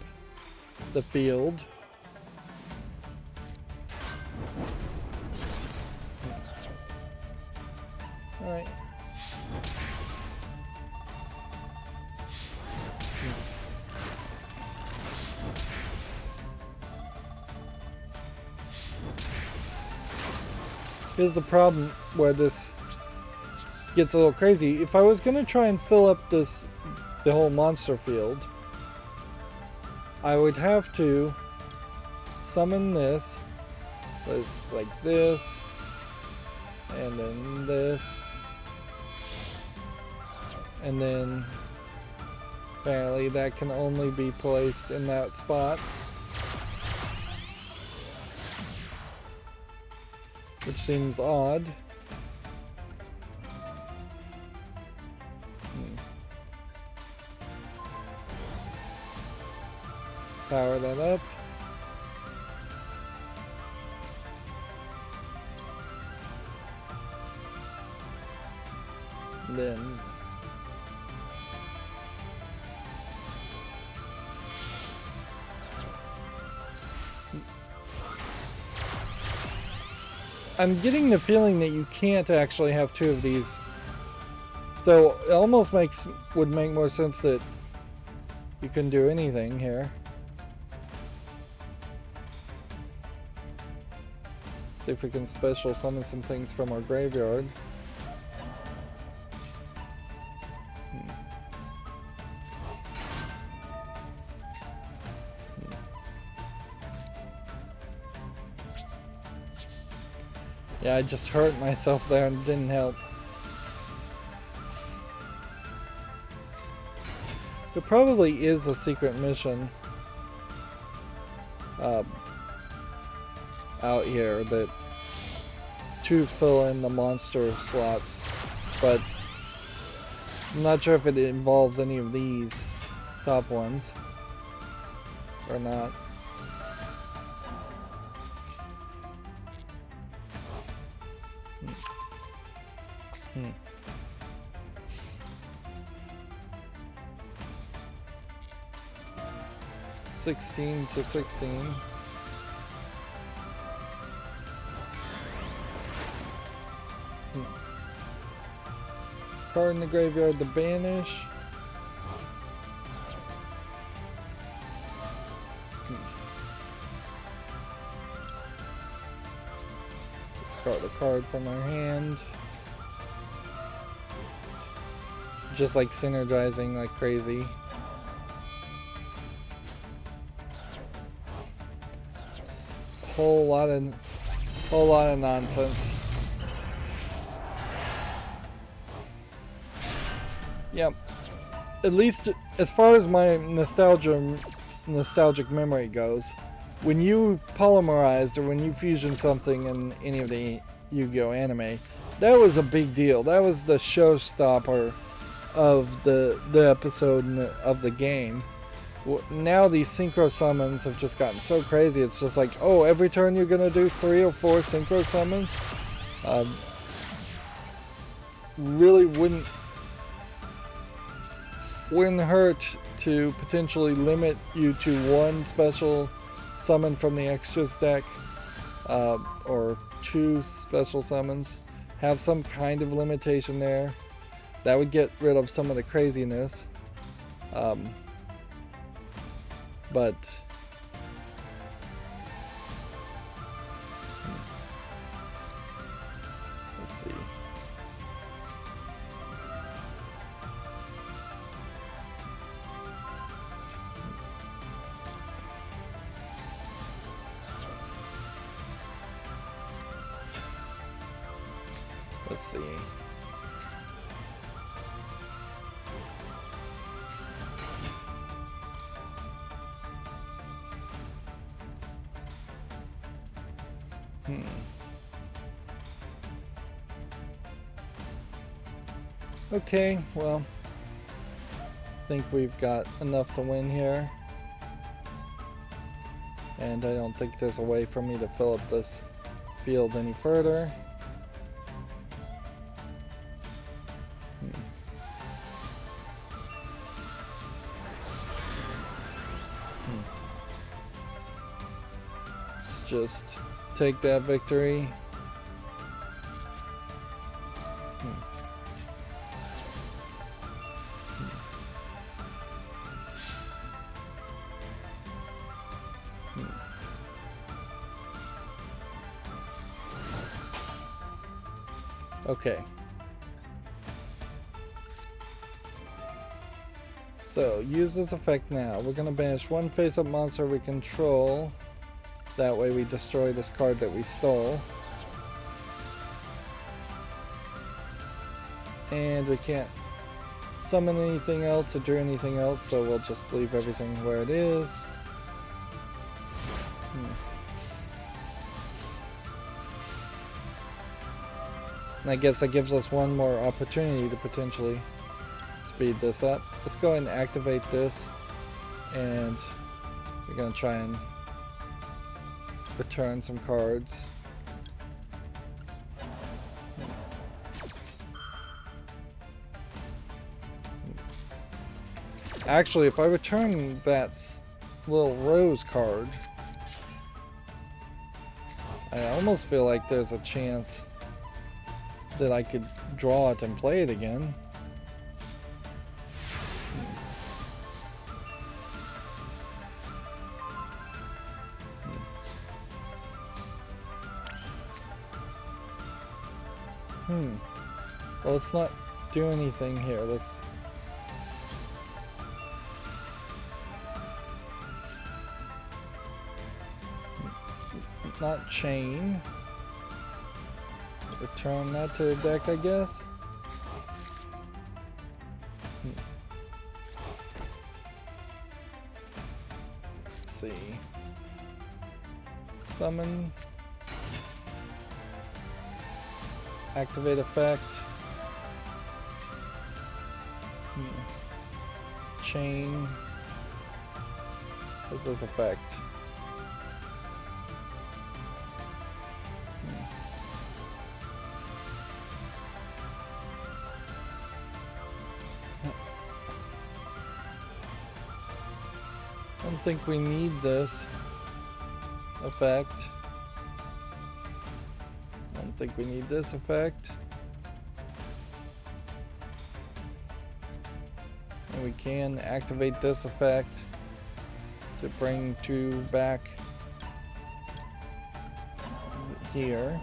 the field. All right. Here's the problem where this gets a little crazy. If I was gonna try and fill up the whole monster field, I would have to summon this, so like this, and then this, and then apparently that can only be placed in that spot. Which seems odd. Power that up. Then I'm getting the feeling that you can't actually have two of these. So it almost would make more sense that you can do anything here. See if we can special summon some things from our graveyard. Yeah, I just hurt myself there and didn't help. There probably is a secret mission out here that to fill in the monster slots, but I'm not sure if it involves any of these top ones or not. Hmm. 16 to 16. Card in the graveyard to banish. Discard a card from our hand. Just like synergizing like crazy. Whole lot of nonsense. Yep. At least as far as my nostalgic memory goes, when you polymerized or when you fusion something in any of the Yu-Gi-Oh anime, that was a big deal. That was the showstopper of the episode of the game. Now these synchro summons have just gotten so crazy. It's just like, oh, every turn you're gonna do 3 or 4 synchro summons. Really wouldn't hurt to potentially limit you to 1 special summon from the extras deck, or 2 special summons. Have some kind of limitation there. That would get rid of some of the craziness. But let's see. Let's see. Okay, well, I think we've got enough to win here. And I don't think there's a way for me to fill up this field any further. Let's just take that victory. Okay. So, use this effect now. We're going to banish one face-up monster we control. That way we destroy this card that we stole. And we can't summon anything else or do anything else, so we'll just leave everything where it is. And I guess that gives us one more opportunity to potentially speed this up. Let's go ahead and activate this, and we're going to try and return some cards. Actually, if I return that little rose card, I almost feel like there's a chance that I could draw it and play it again. Well, let's not do anything here. Let's... not chain. Return that to the deck, I guess. Let's see. Summon. Activate effect. Chain. What's this effect? I don't think we need this effect. I don't think we need this effect. And we can activate this effect to bring 2 back here.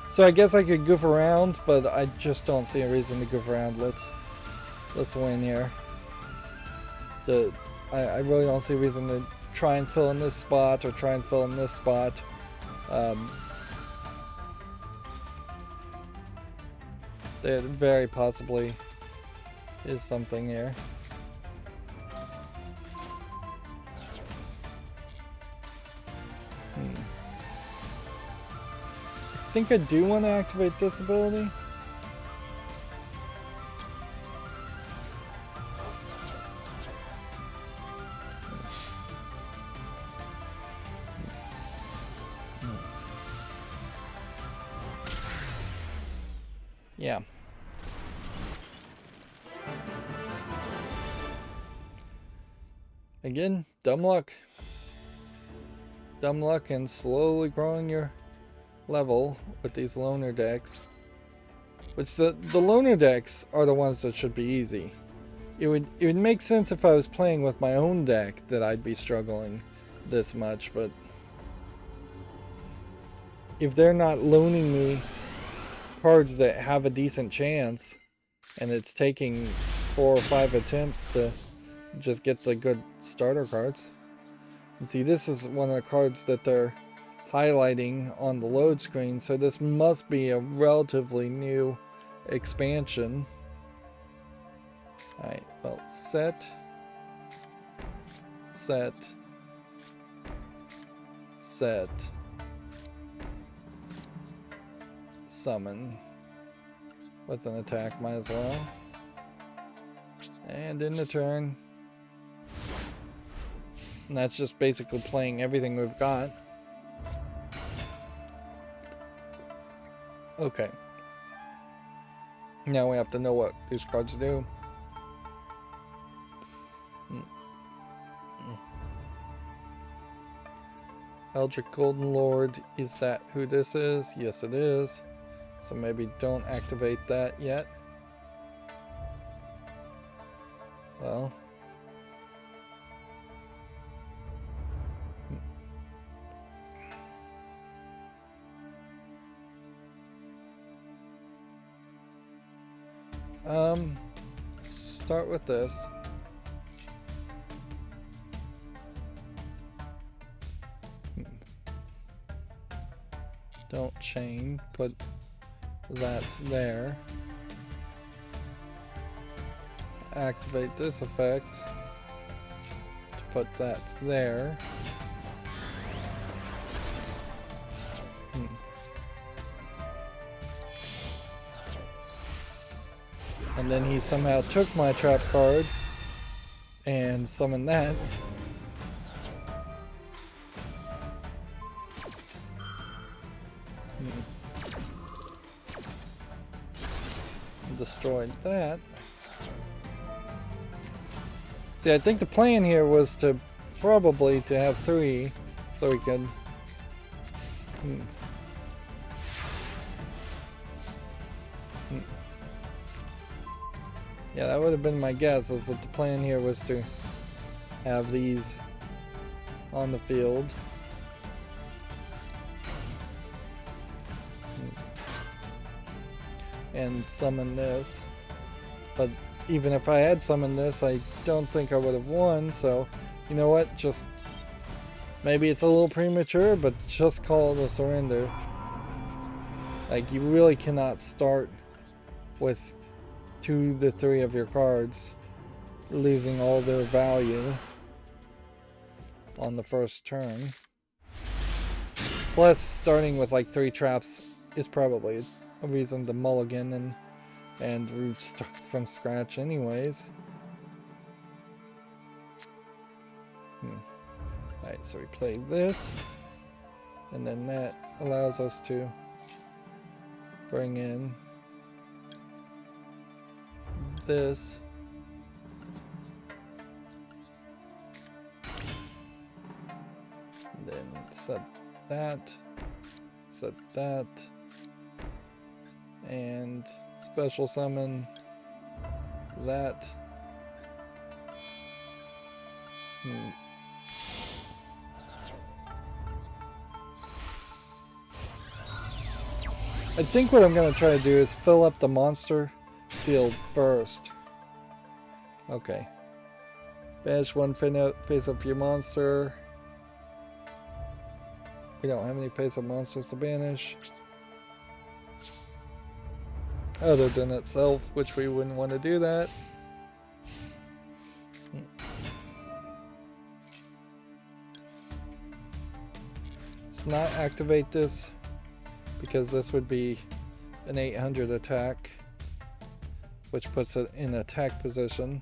So I guess I could goof around, but I just don't see a reason to goof around. Let's win here. I really don't see a reason to try and fill in this spot or try and fill in this spot. There very possibly is something here. I think I do want to activate this ability. Yeah. Again, dumb luck. Dumb luck and slowly growing your level with these loner decks, which the loner decks are the ones that should be easy. It would make sense if I was playing with my own deck that I'd be struggling this much, but if they're not loaning me cards that have a decent chance, and it's taking 4 or 5 attempts to just get the good starter cards. And see, this is one of the cards that they're highlighting on the load screen, so this must be a relatively new expansion. Alright, well, set, summon with an attack, might as well. And in the turn. And that's just basically playing everything we've got. Okay. Now we have to know what these cards do. Eldritch Golden Lord, is that who this is? Yes, it is. So maybe don't activate that yet. Well. Start with this. Don't chain, put that there. Activate this effect to put that there. And then he somehow took my trap card and summoned that. Destroyed that. See, I think the plan here was to probably to have 3 so we could yeah, that would have been my guess, is that the plan here was to have these on the field. And summon this. But even if I had summoned this, I don't think I would have won, so you know what, just maybe it's a little premature, but just call it a surrender. Like, you really cannot start with 2 to 3 of your cards losing all their value on the first turn. Plus, starting with like 3 traps is probably a reason to mulligan and start from scratch anyways. Alright, so we play this, and then that allows us to bring in this. And then set that, and special summon that. I think what I'm going to try to do is fill up the monster field first. Okay. Banish 1 face up your monster. We don't have any face up monsters to banish. Other than itself, which we wouldn't want to do that. Let's not activate this, because this would be an 800 attack, which puts it in attack position.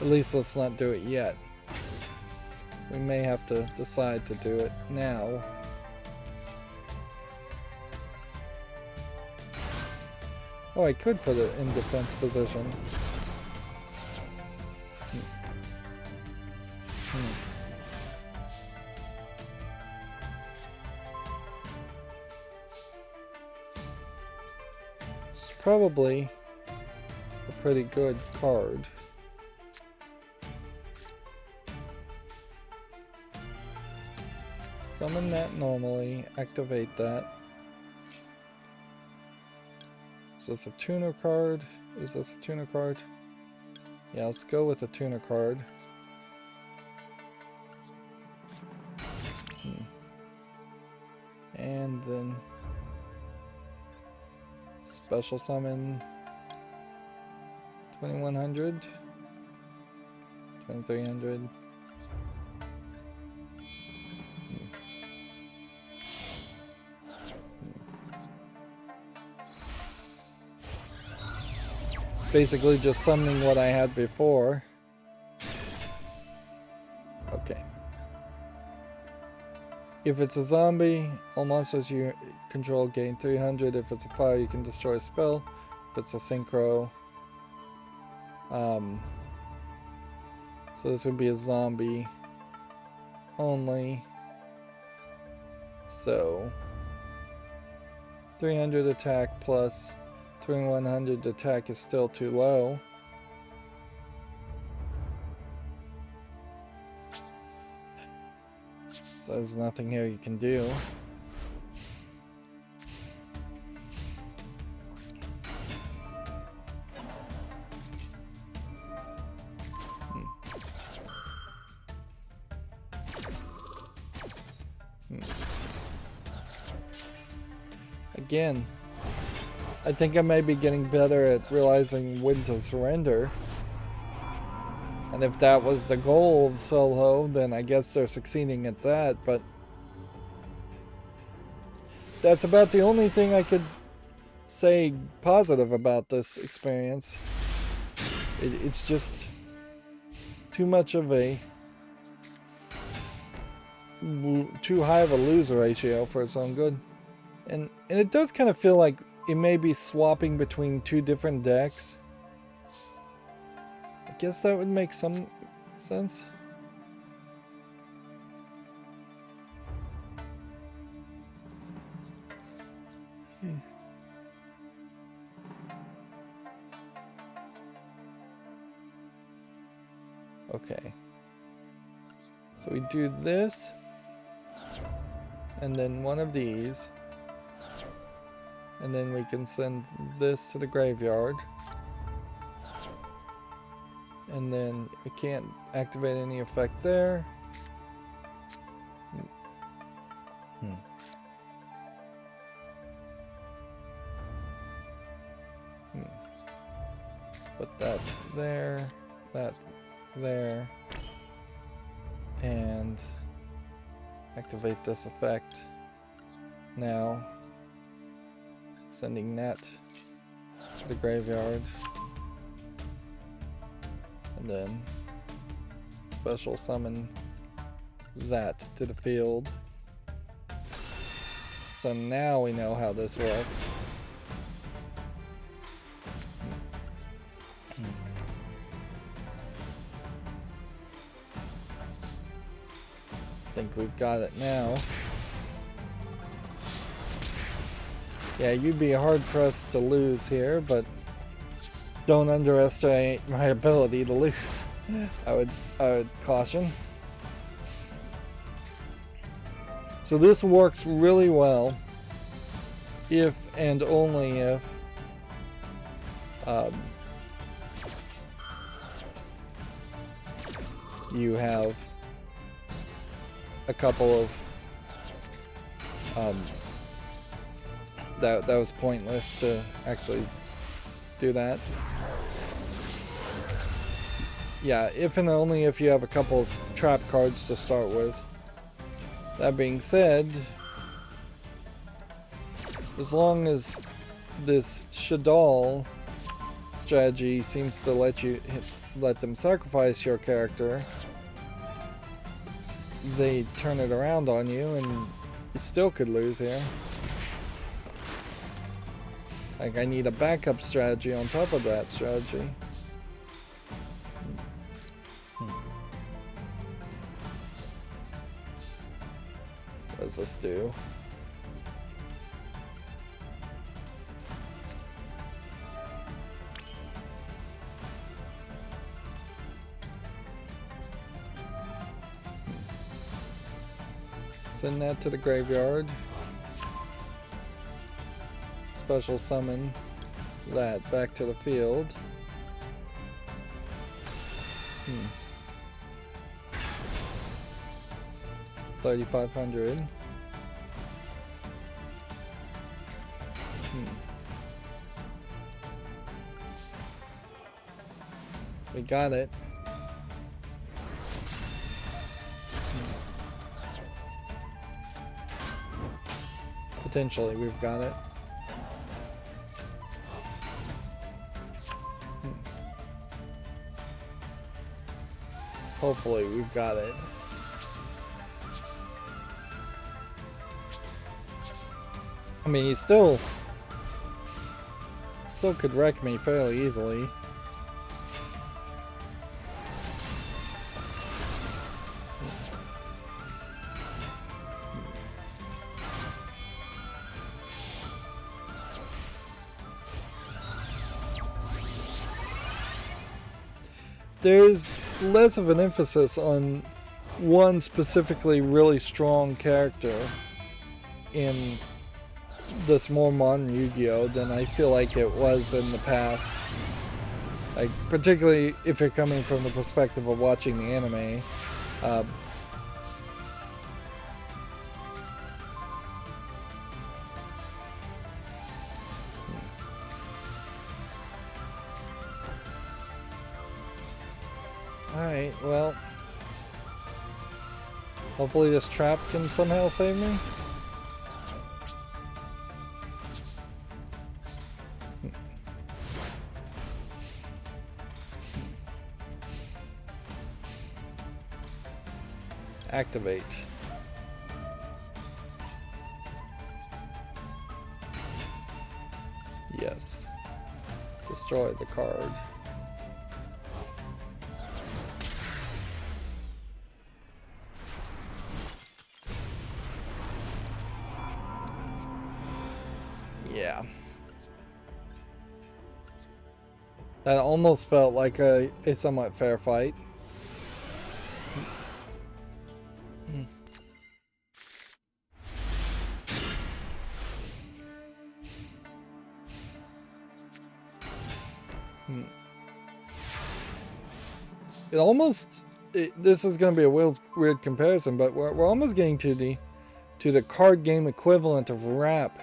At least let's not do it yet. We may have to decide to do it now. Oh, I could put it in defense position. It's probably a pretty good card. summon that normally, activate that. Is this a tuner card? Is this a tuner card? Yeah, let's go with a tuner card. And then special summon 2100, 2300. Basically just summoning what I had before. Okay. If it's a zombie, all monsters you control gain 300. If it's a fire, you can destroy a spell. If it's a synchro, so this would be a zombie only. So 300 attack plus 2100 attack is still too low. So there's nothing here you can do. Again, I think I may be getting better at realizing when to surrender. And if that was the goal of solo, then I guess they're succeeding at that, but that's about the only thing I could say positive about this experience. It's just too much of a too high of a lose ratio for its own good. And it does kind of feel like it may be swapping between two different decks. I guess that would make some sense. Okay. So we do this, and then one of these, and then we can send this to the graveyard. And then we can't activate any effect there. Put that there, that there, and activate this effect now. Sending that to the graveyard. And then special summon that to the field. So now we know how this works. I think we've got it now. Yeah, you'd be hard pressed to lose here, but don't underestimate my ability to lose. I would caution. So this works really well if and only if you have a couple of that was pointless to actually do that. Yeah, if and only if you have a couple of trap cards to start with. That being said, as long as this Shadal strategy seems to let them sacrifice your character, they turn it around on you and you still could lose here. Like, I need a backup strategy on top of that strategy. What does this do? Send that to the graveyard. Special summon that back to the field. 3,500. We got it. Potentially, we've got it. Hopefully, we've got it. I mean, he still could wreck me fairly easily. There's less of an emphasis on one specifically really strong character in this more modern Yu-Gi-Oh! Than I feel like it was in the past. Like, particularly if you're coming from the perspective of watching the anime. Alright, well. Hopefully this trap can somehow save me. Activate. Yes. Destroy the card. Yeah. That almost felt like a somewhat fair fight. It almost, this is going to be a weird comparison, but we're almost getting to the card game equivalent of rap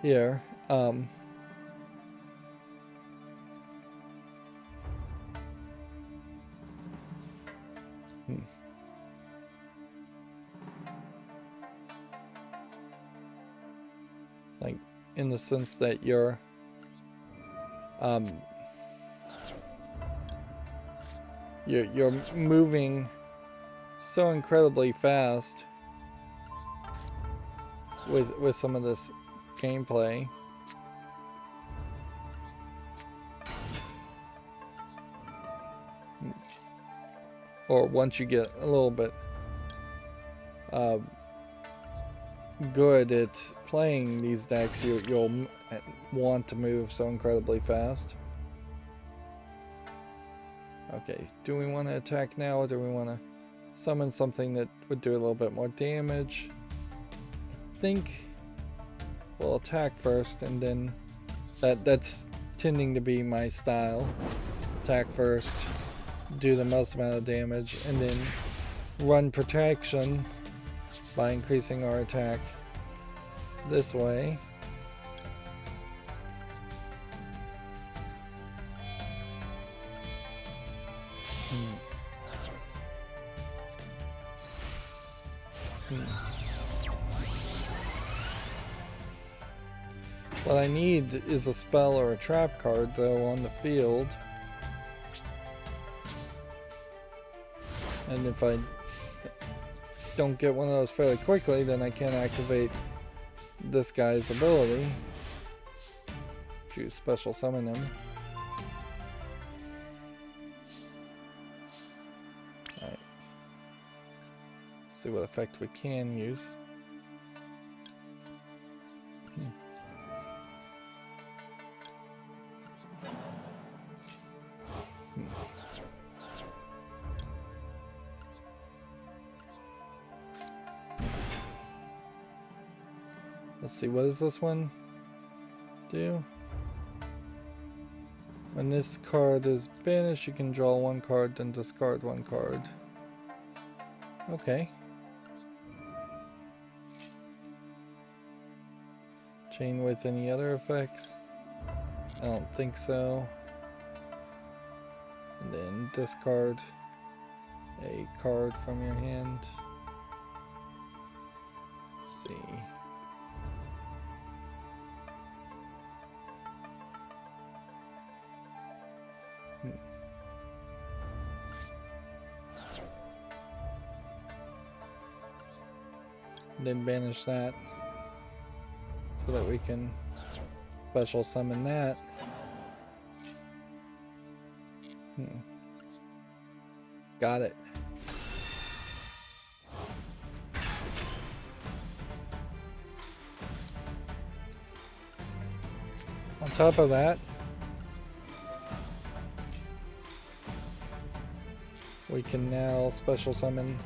here. Like, in the sense that you're moving so incredibly fast with some of this gameplay. Or once you get a little bit good at playing these decks, you'll want to move so incredibly fast. Okay, do we want to attack now, or do we want to summon something that would do a little bit more damage? I think we'll attack first, and then that's tending to be my style. Attack first, do the most amount of damage, and then run protection by increasing our attack this way. What I need is a spell or a trap card, though, on the field. And if I don't get one of those fairly quickly, then I can't activate this guy's ability to special summon him. Alright. See what effect we can use. Let's see, what does this one do? When this card is banished, you can draw one card, then discard one card. Okay. Chain with any other effects? I don't think so. And then discard a card from your hand. Let's see. Then banish that so that we can special summon that. Got it. On top of that, we can now special summon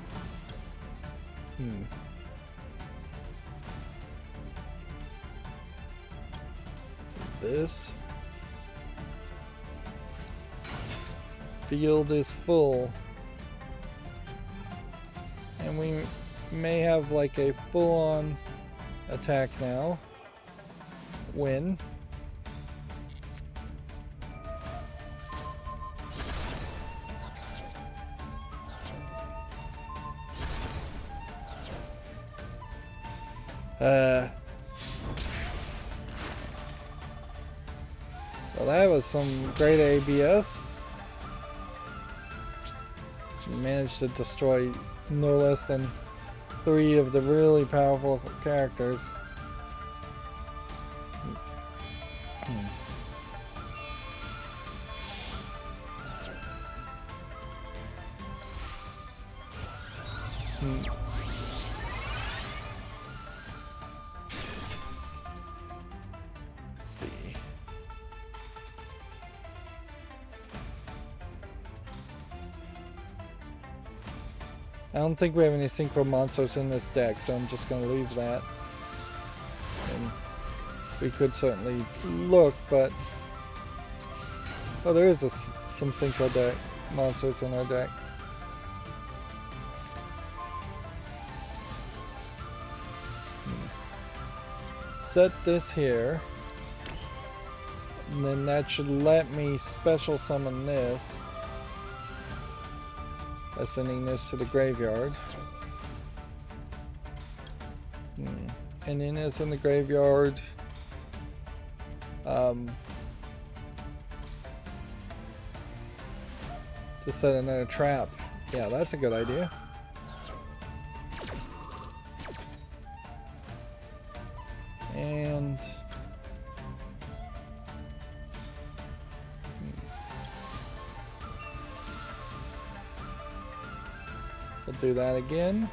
this. Field is full. And we may have like a full-on attack now. Win. Well, that was some great ABS. We managed to destroy no less than 3 of the really powerful characters. I don't think we have any synchro monsters in this deck, so I'm just going to leave that. And we could certainly look, but... Oh, there is some synchro deck monsters in our deck. Set this here. And then that should let me special summon this. By sending this to the graveyard. And then it's in the graveyard. To set another trap. Yeah, that's a good idea. And we'll do that again.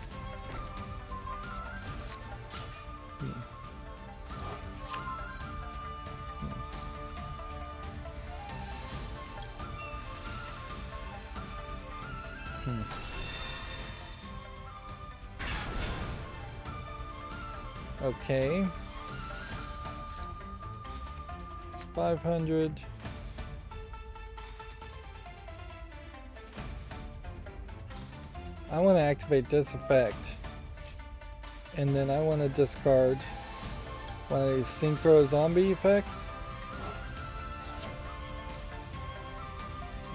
Okay. 500. I want to activate this effect. And then I want to discard one of these synchro zombie effects.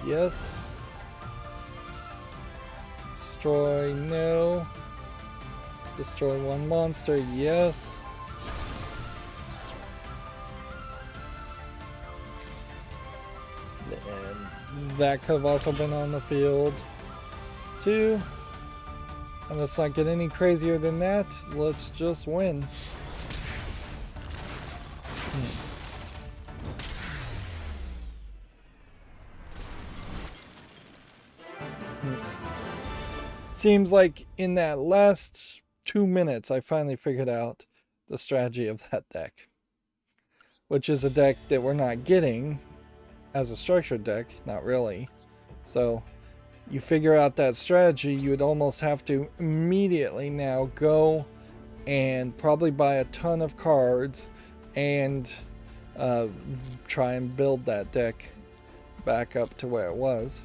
Yes. Destroy, no. Destroy one monster, yes. And that could have also been on the field too. And let's not get any crazier than that. Let's just win. Seems like in that last 2 minutes, I finally figured out the strategy of that deck. Which is a deck that we're not getting as a structured deck, not really. So, you figure out that strategy, you would almost have to immediately now go and probably buy a ton of cards and try and build that deck back up to where it was.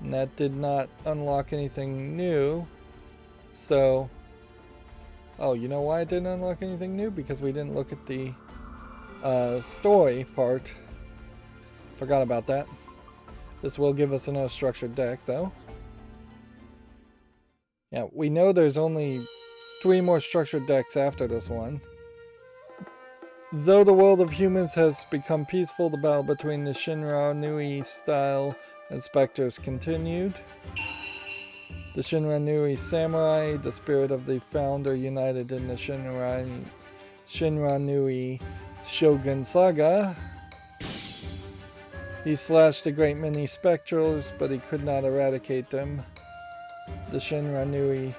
And that did not unlock anything new. So, oh, you know why it didn't unlock anything new? Because we didn't look at the story part. Forgot about that. This will give us another structured deck, though. Yeah, we know there's only 3 more structured decks after this one. Though the world of humans has become peaceful, the battle between the Shinra Nui style and specters continued. The Shinra Nui samurai, the spirit of the founder, united in the Shinra Nui Shogun saga. He slashed a great many spectrals, but he could not eradicate them. The Shinra Nui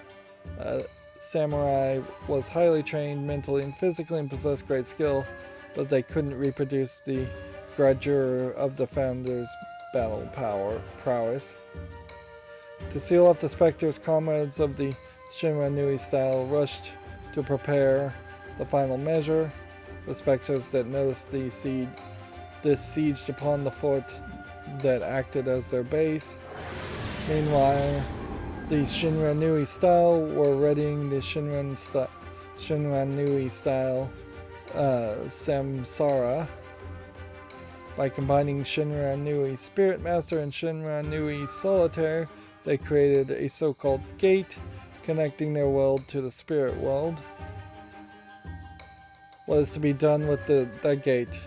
samurai was highly trained mentally and physically and possessed great skill, but they couldn't reproduce the grandeur of the founder's battle prowess. To seal off the specters, comrades of the Shinra Nui style rushed to prepare the final measure. The specters that noticed this sieged upon the fort that acted as their base. Meanwhile, the Shinra Nui style were readying the Shinra Nui style Samsara. By combining Shinra Nui Spirit Master and Shinra Nui Solitaire, they created a so-called gate connecting their world to the spirit world. What is to be done with that gate?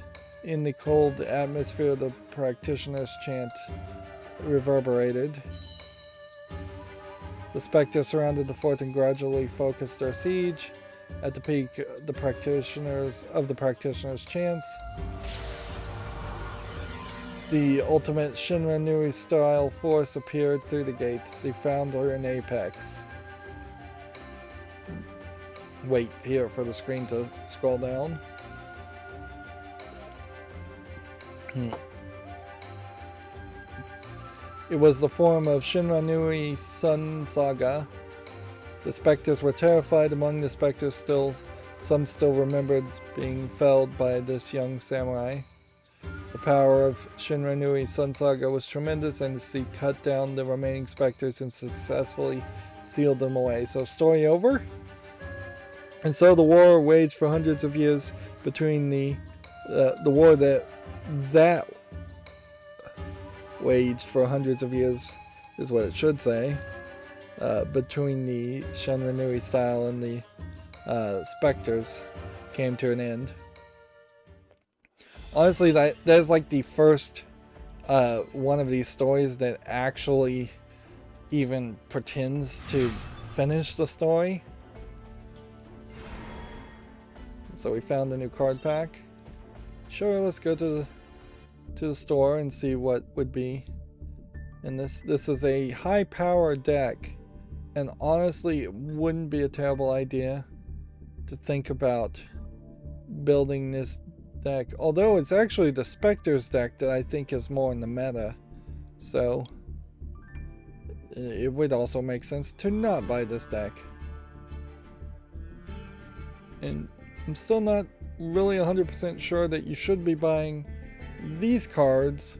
In the cold atmosphere, the practitioner's chant reverberated. The spectres surrounded the fort and gradually focused their siege. At the peak, the practitioners chants. The ultimate Shinra Nui style force appeared through the gate, the founder in Apex. Wait here for the screen to scroll down. It was the form of Shinra Nui Sun Saga. The specters were terrified. Among the specters, some still remembered being felled by this young samurai. The power of Shinra Nui Sun Saga was tremendous, and he cut down the remaining specters and successfully sealed them away. So, story over. And so the war waged for hundreds of years between the war that waged for hundreds of years is what it should say, between the Shinra Nui style and the specters came to an end. Honestly, that's like the first one of these stories that actually even pretends to finish the story. So we found a new card pack. Sure, let's go to the store and see what would be. And this is a high power deck, and honestly it wouldn't be a terrible idea to think about building this deck, although it's actually the Spectres deck that I think is more in the meta, so it would also make sense to not buy this deck. And I'm still not really 100% sure that you should be buying these cards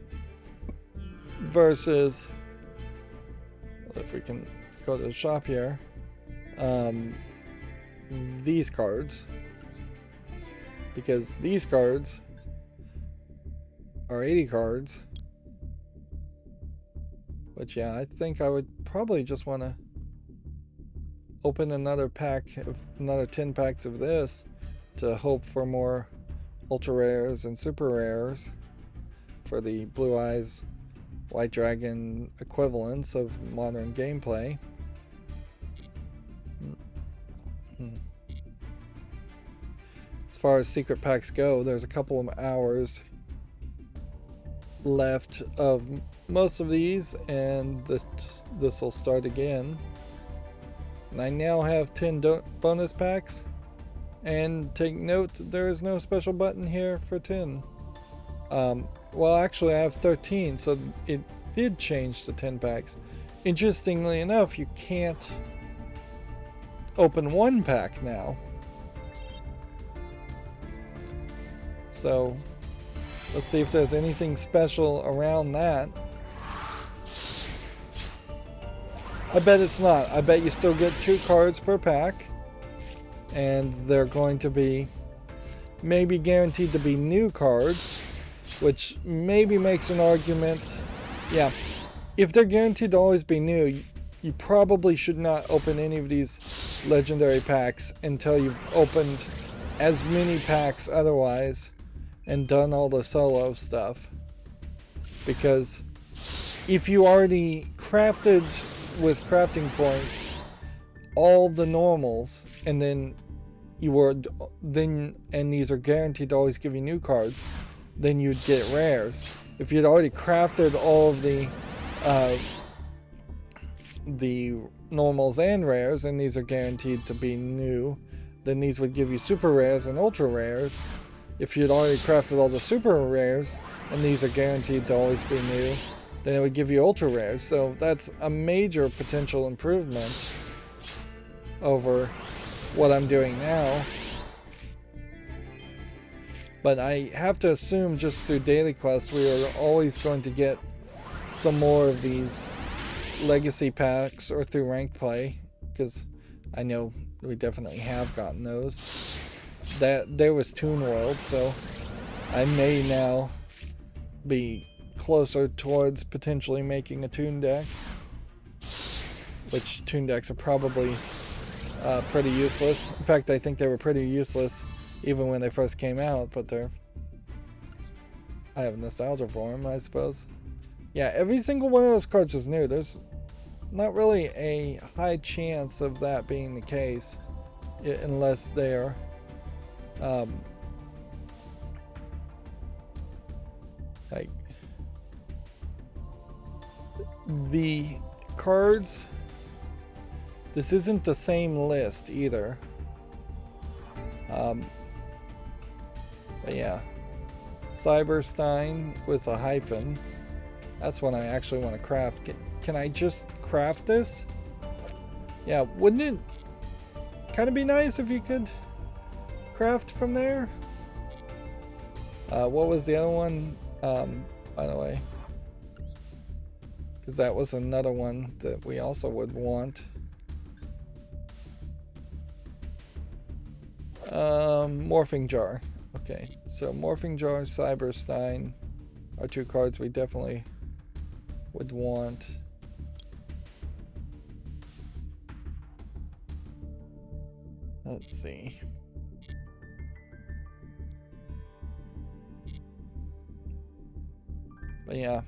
versus, if we can go to the shop here, these cards, because these cards are 80 cards, which, yeah, I think I would probably just want to open another 10 packs of this to hope for more ultra rares and super rares for the Blue Eyes White Dragon equivalents of modern gameplay. As far as secret packs go, there's a couple of hours left of most of these, and this will start again. And I now have 10 bonus packs, and take note, there is no special button here for 10. Well, actually I have 13, so it did change to 10 packs. Interestingly enough, you can't open one pack now. So let's see if there's anything special around that. I bet it's not. I bet you still get 2 cards per pack. And they're going to be maybe guaranteed to be new cards, which maybe makes an argument. Yeah, if they're guaranteed to always be new, you probably should not open any of these legendary packs until you've opened as many packs otherwise and done all the solo stuff. Because if you already crafted with crafting points all the normals, and then and these are guaranteed to always give you new cards, then you'd get rares. If you'd already crafted all of the normals and rares, and these are guaranteed to be new, then these would give you super rares and ultra rares. If you'd already crafted all the super rares, and these are guaranteed to always be new, then it would give you ultra rares. So that's a major potential improvement over what I'm doing now. But I have to assume just through daily quests we are always going to get some more of these legacy packs or through ranked play, because I know we definitely have gotten those. That there was Toon World, so I may now be closer towards potentially making a Toon deck, which Toon decks are probably pretty useless. In fact, I think they were pretty useless even when they first came out, but I have nostalgia for them, I suppose. Yeah, every single one of those cards is new. There's not really a high chance of that being the case unless they're like the cards. This isn't the same list either. But yeah, Cyberstein with a hyphen. That's what I actually want to craft. Can I just craft this? Yeah, wouldn't it kind of be nice if you could craft from there? What was the other one? By the way, because that was another one that we also would want. Morphing Jar. Okay, so Morphing Jar, Cyberstein are 2 cards we definitely would want. Let's see. But yeah,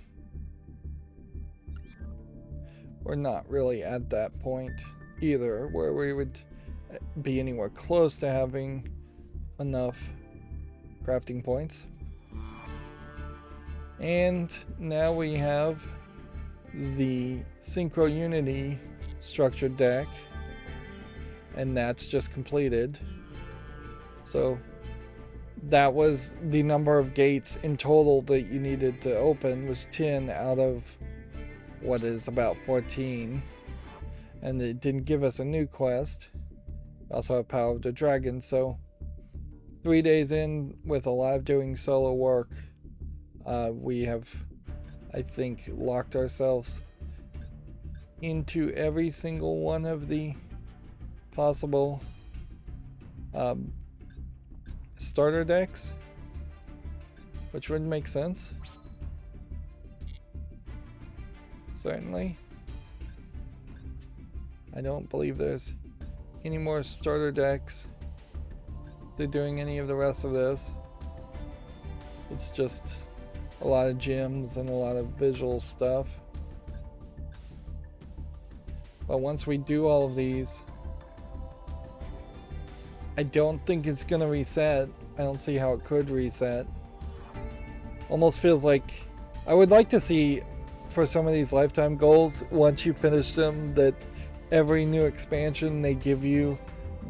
we're not really at that point either where we would be anywhere close to having enough crafting points. And now we have the Synchro Unity structured deck, and that's just completed. So that was the number of gates in total that you needed to open, was 10 out of what is about 14. And it didn't give us a new quest. We also have Power of the Dragon, so 3 days in with a lot of doing solo work, we have, I think, locked ourselves into every single one of the possible starter decks, which would make sense. Certainly. I don't believe there's any more starter decks they're doing any of the rest of this. It's just a lot of gems and a lot of visual stuff. But once we do all of these, I don't think it's gonna reset. I don't see how it could reset. Almost feels like I would like to see for some of these lifetime goals, once you finish them, that every new expansion they give you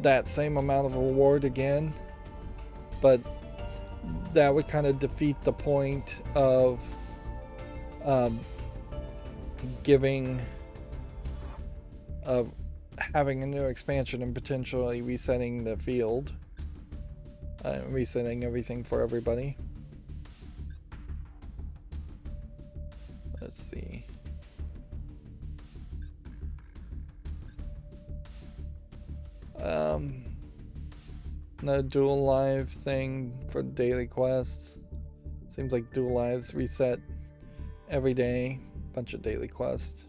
that same amount of reward again. But that would kind of defeat the point of having a new expansion and potentially resetting the field. Resetting everything for everybody. Let's see. Another Duel Live thing for daily quests. Seems like Duel Lives reset every day. Bunch of daily quests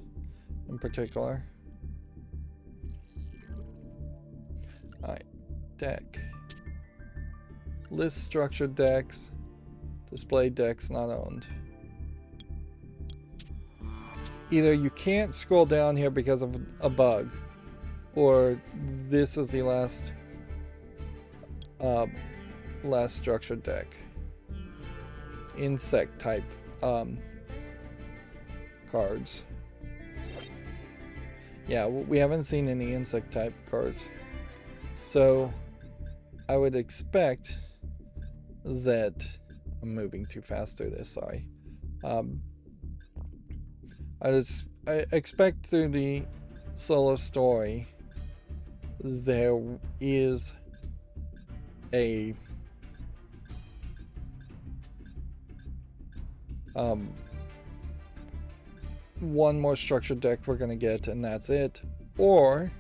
in particular. Alright, deck. List structured decks. Display decks not owned. Either you can't scroll down here because of a bug, or this is the last structured deck. Insect type cards. Yeah, we haven't seen any insect type cards. So I would expect that I'm moving too fast through this, sorry. I expect through the solo story there is a one more structured deck we're gonna get, and that's it. Or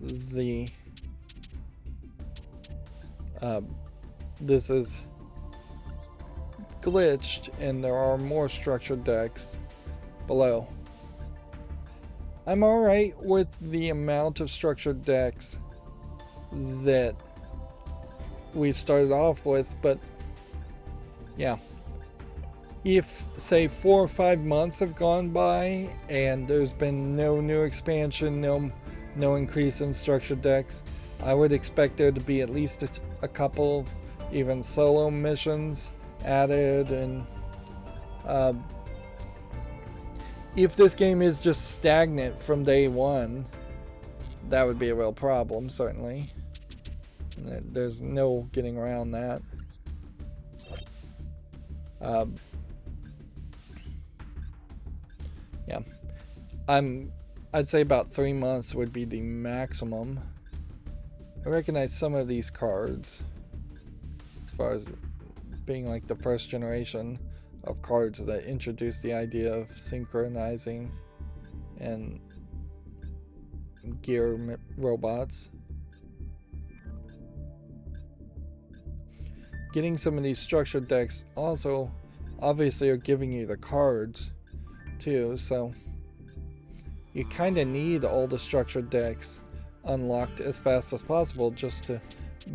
the this is glitched and there are more structured decks below. I'm alright with the amount of structured decks that we've started off with, but yeah. If, say, 4 or 5 months have gone by and there's been no new expansion, no increase in structured decks, I would expect there to be at least a couple, even solo missions added. And if this game is just stagnant from day one, that would be a real problem, certainly. There's no getting around that. Yeah, I'd say about 3 months would be the maximum. I recognize some of these cards as far as being like the first generation of cards that introduced the idea of synchronizing and gear robots. Getting some of these structured decks also obviously are giving you the cards too, so you kind of need all the structured decks unlocked as fast as possible just to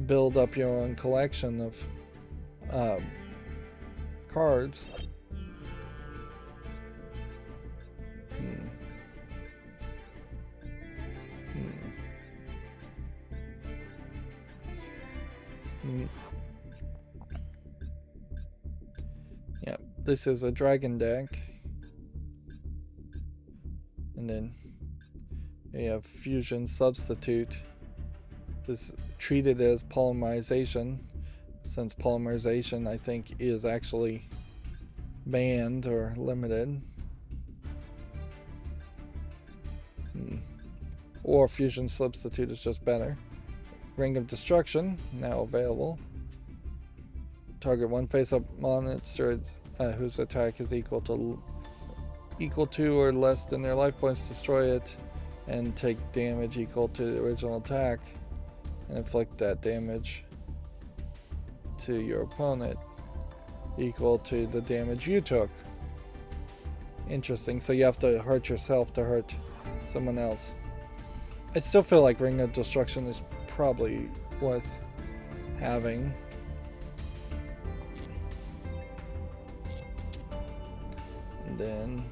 build up your own collection of cards. Yeah, this is a dragon deck. And then you have fusion substitute. This is treated as polymerization, since polymerization I think is actually banned or limited. Or fusion substitute is just better. Ring of Destruction, now available. Target one face-up monster whose attack is equal to or less than their life points, destroy it, and take damage equal to the original attack, and inflict that damage to your opponent equal to the damage you took. Interesting, so you have to hurt yourself to hurt someone else. I still feel like Ring of Destruction is probably worth having. And then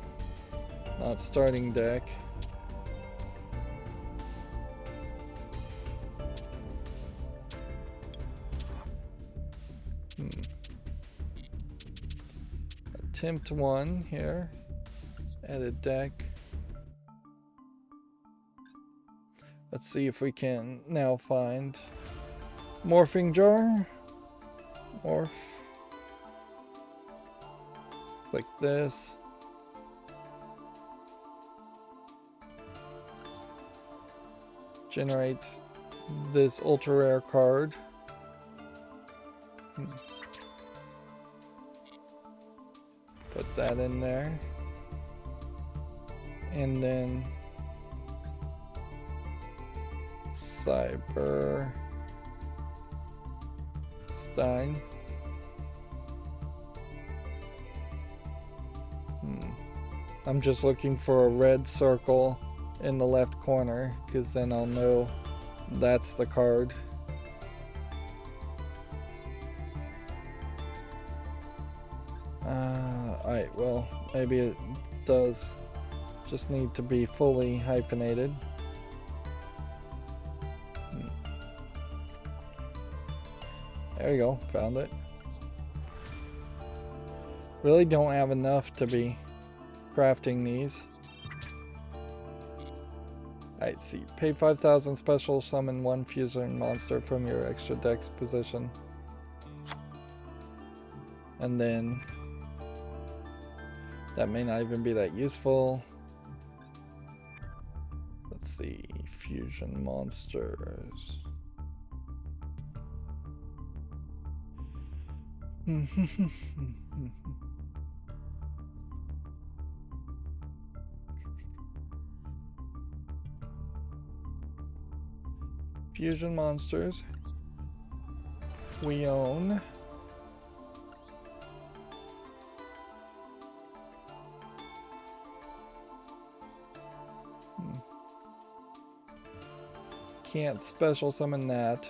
not starting deck. Attempt 1 here. Edit deck. Let's see if we can now find Morphing Jar. Morph. Click this. generate this ultra rare card. Put that in there. And then Cyber Stein. I'm just looking for a red circle in the left corner, because then I'll know that's the card. Alright, well, maybe it does just need to be fully hyphenated. There you go, found it. Really don't have enough to be crafting these. Alright, see. Pay 5,000, special summon 1 fusion monster from your extra dex position. And then that may not even be that useful. Let's see. Fusion monsters. Fusion monsters. We own. Can't special summon that.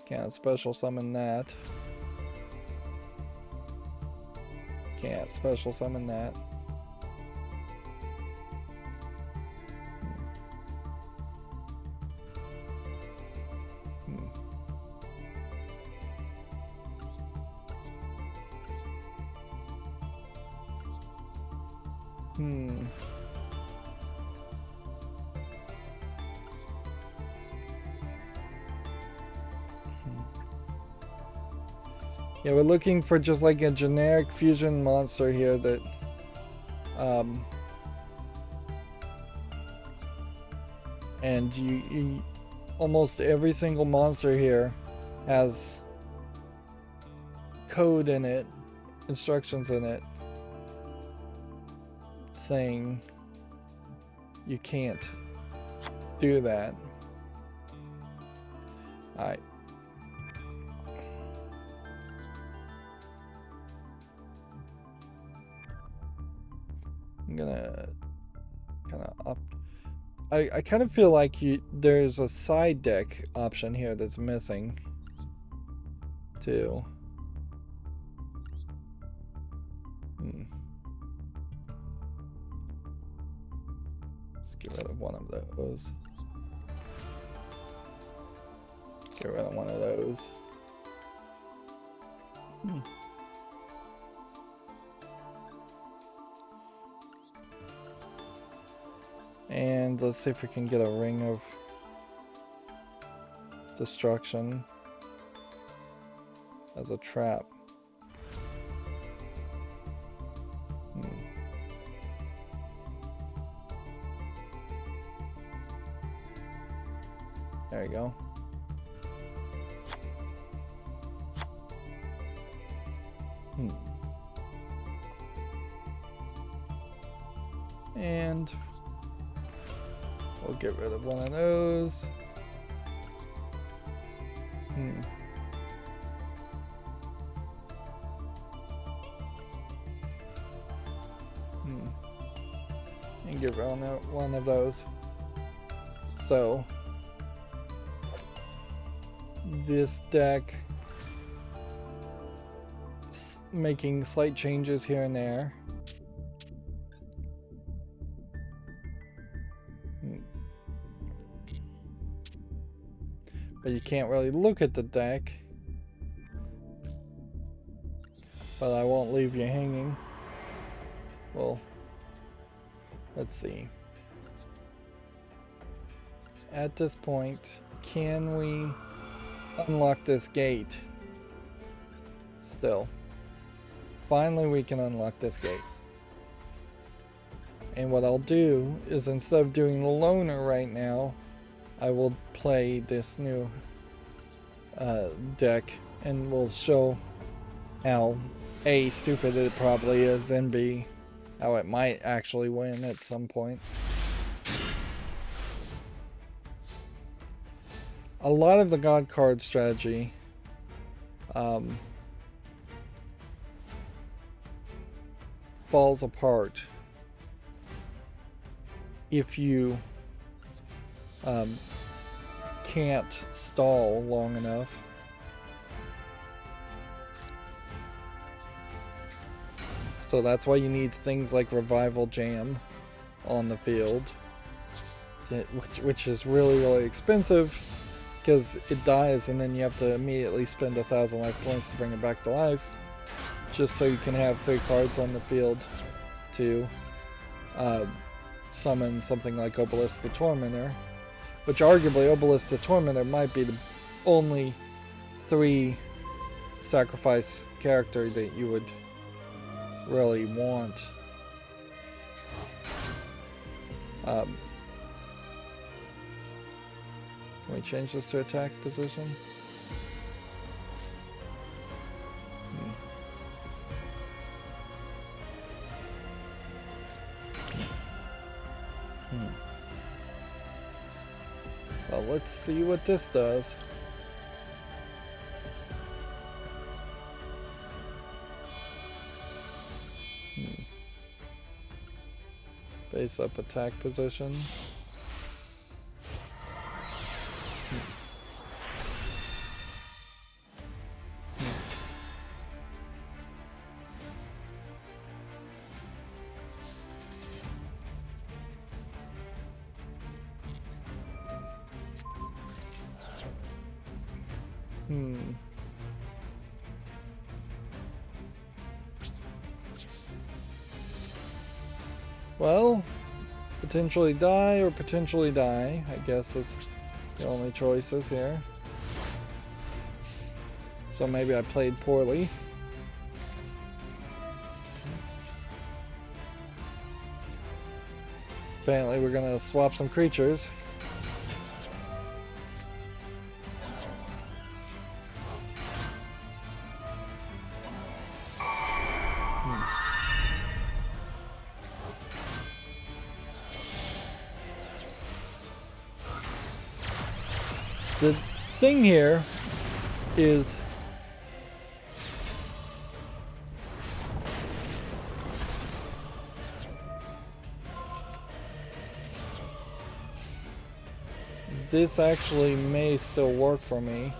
Can't special summon that. Can't special summon that. Yeah, we're looking for just like a generic fusion monster here that and you almost every single monster here has code in it, instructions in it saying you can't do that. Alright. I'm gonna kind of up. I kind of feel like there's a side deck option here that's missing too. Let's get rid of one of those. Get rid of one of those. And let's see if we can get a ring of destruction as a trap. There you go. And we'll get rid of one of those. And get rid of one of those. So this deck making slight changes here and there. But you can't really look at the deck. But I won't leave you hanging. Well, let's see. At this point, can we unlock this gate? Still. Finally, we can unlock this gate. And what I'll do is, instead of doing the loner right now, I will play this new deck, and we'll show how A, stupid it probably is, and B, how it might actually win at some point. A lot of the God card strategy falls apart if you can't stall long enough. So that's why you need things like Revival Jam on the field, which is really expensive because it dies and then you have to immediately spend 1,000 life points to bring it back to life, just so you can have 3 cards on the field to summon something like Obelisk the Tormentor, which arguably Obelisk the Tormentor might be the only 3 sacrifice character that you would really want. Can we change this to attack position? Well, let's see what this does. Face up attack position. Well, potentially die or potentially die, I guess is the only choices here. So maybe I played poorly. Apparently we're gonna swap some creatures. The thing here is this actually may still work for me.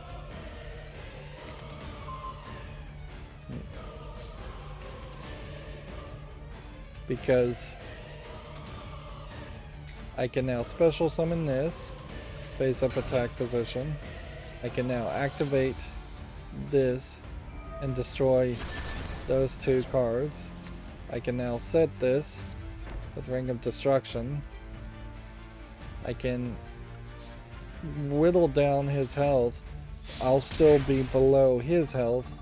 Because I can now special summon this. Face up attack position. I can now activate this and destroy those 2 cards. I can now set this with Ring of Destruction. I can whittle down his health. I'll still be below his health,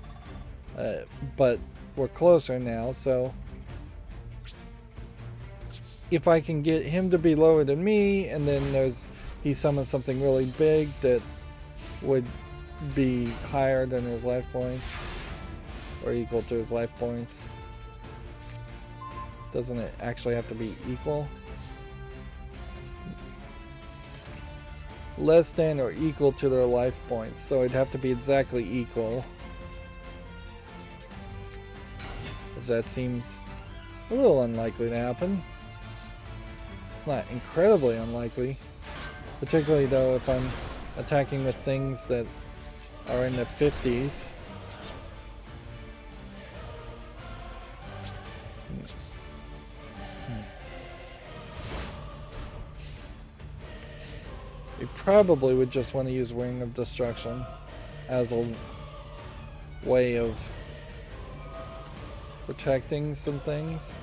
but we're closer now, so if I can get him to be lower than me, and then he summons something really big that would be higher than his life points, or equal to his life points. Doesn't it actually have to be equal? Less than or equal to their life points, so it'd have to be exactly equal. Which that seems a little unlikely to happen. It's not incredibly unlikely. Particularly though if I'm attacking with things that are in the 50s. We probably would just want to use Ring of Destruction as a way of protecting some things.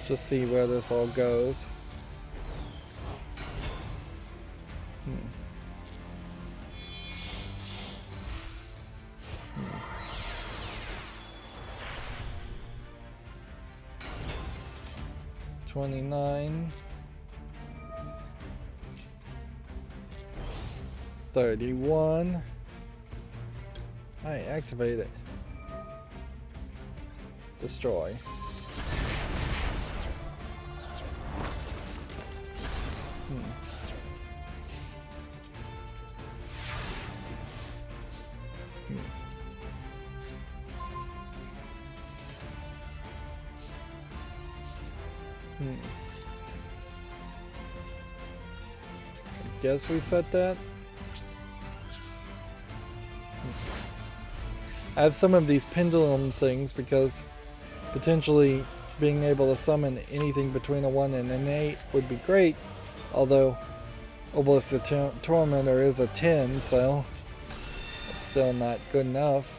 Just see where this all goes. 29. 31. Alright, activate it. Destroy. I guess we set that. I have some of these pendulum things because potentially being able to summon anything between a 1 and an 8 would be great, although Obelisk the Tormentor is a 10, so it's still not good enough.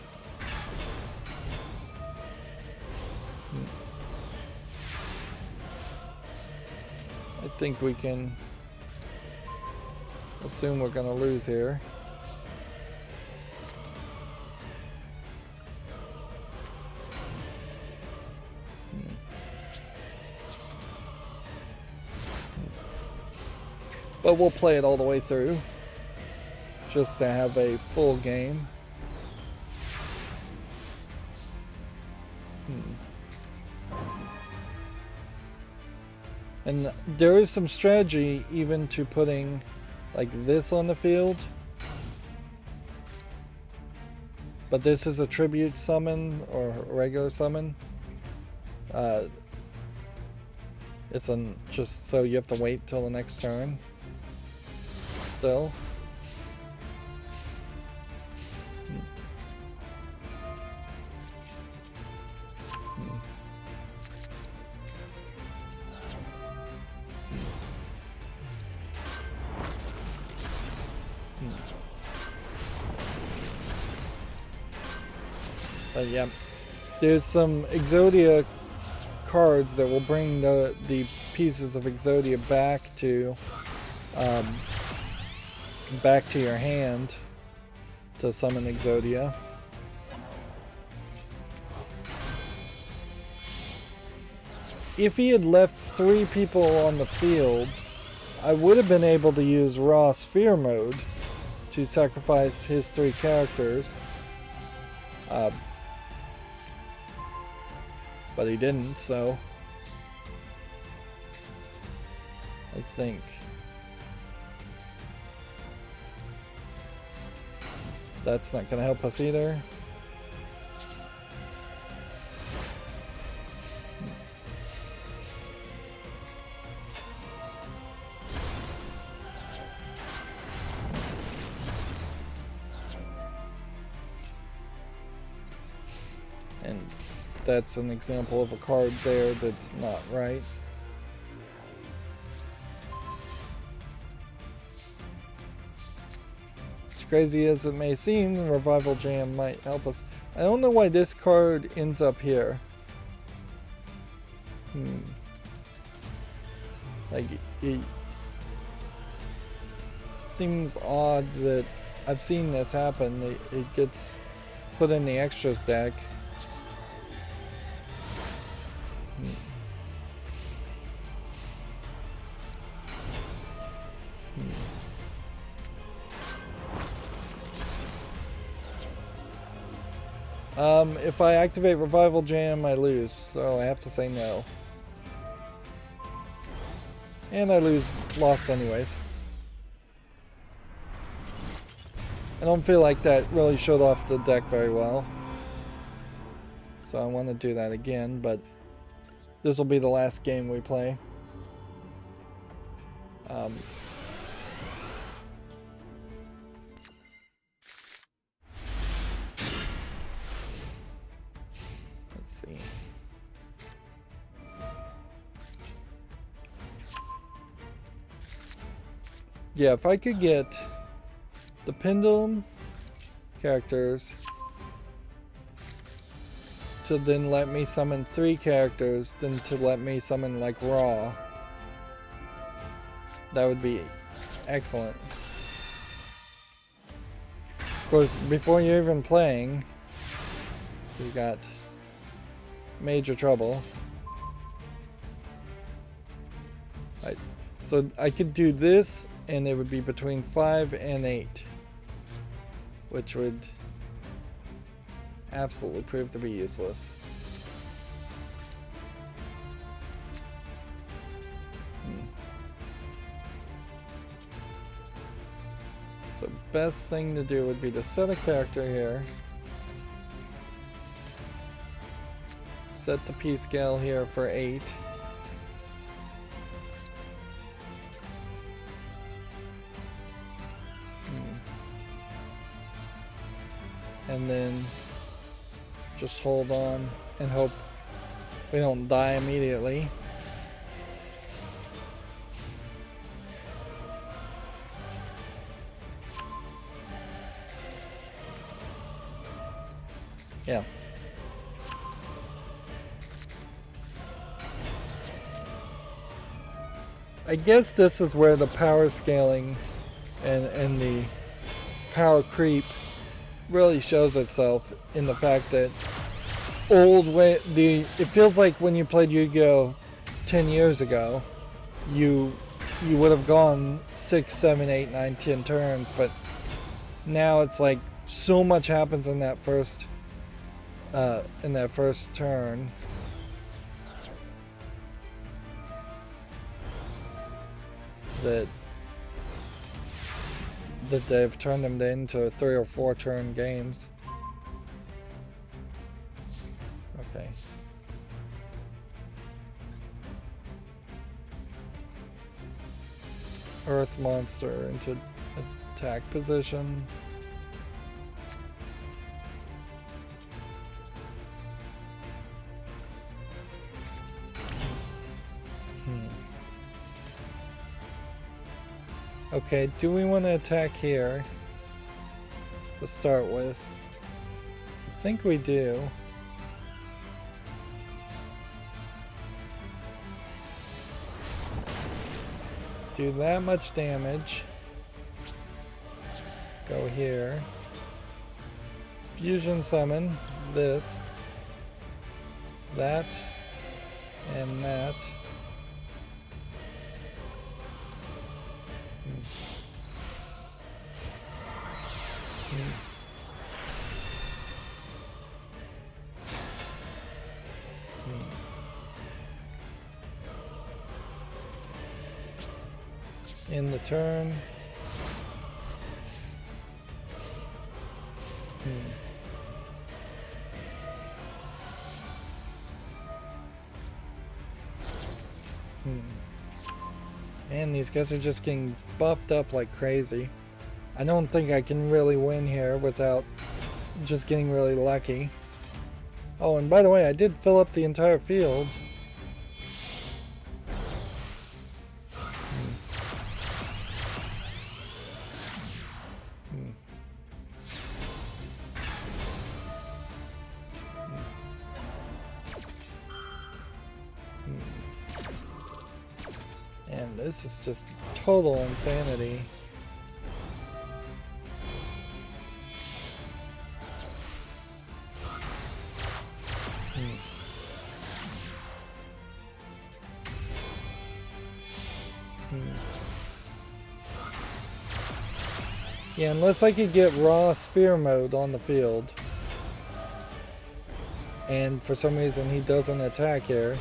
I think we can assume we're going to lose here. But we'll play it all the way through, just to have a full game. And there is some strategy even to putting like this on the field. But this is a tribute summon or a regular summon. It's just so you have to wait till the next turn. Still. But yeah, there's some Exodia cards that will bring the pieces of Exodia back to your hand to summon Exodia. If he had left 3 people on the field, I would have been able to use Raw Sphere mode to sacrifice his 3 characters. But he didn't, so I think that's not going to help us either. And that's an example of a card there that's not right. As crazy as it may seem, Revival Jam might help us. I don't know why this card ends up here. Like, it seems odd that I've seen this happen. It gets put in the extras deck. If I activate Revival Jam, I lose, so I have to say no. And I lost anyways. I don't feel like that really showed off the deck very well. So I want to do that again, but this will be the last game we play. Let's see. Yeah, if I could get the Pendulum characters to then let me summon 3 characters, then to let me summon like Raw, that would be excellent. Of course, before you're even playing, you got major trouble. So I could do this, and it would be between 5 and 8, which would absolutely prove to be useless. So best thing to do would be to set a character here. Set the P scale here for 8. And then just hold on and hope we don't die immediately. Yeah. I guess this is where the power scaling and the power creep really shows itself, in the fact that it feels like when you played Yu-Gi-Oh 10 years ago, you would have gone 6, 7, 8, 9, 10 turns, but now it's like so much happens in that first turn. That they've turned them into 3 or 4 turn games. Okay. Earth monster into attack position. Okay, do we want to attack here to start with? I think we do. Do that much damage. Go here. Fusion summon this, that, and that. In the turn. Man, these guys are just getting buffed up like crazy. I don't think I can really win here without just getting really lucky. Oh, and by the way, I did fill up the entire field. And this is just total insanity. Yeah, unless I could get raw sphere mode on the field. And for some reason he doesn't attack here.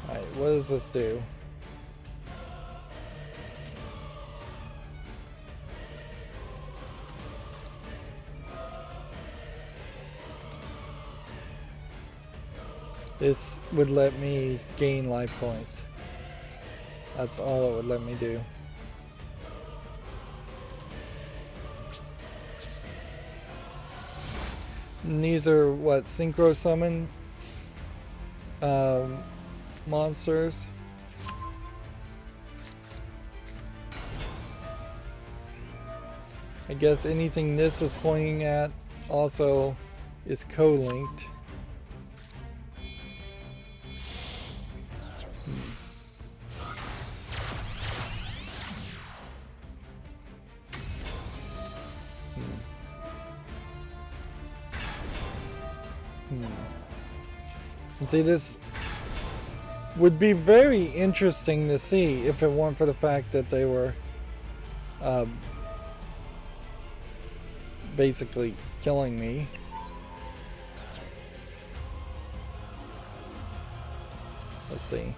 Alright, what does this do? This would let me gain life points. That's all it would let me do. And these are what, synchro summon monsters. I guess anything this is pointing at also is co-linked. And see, this would be very interesting to see if it weren't for the fact that they were basically killing me. Let's see.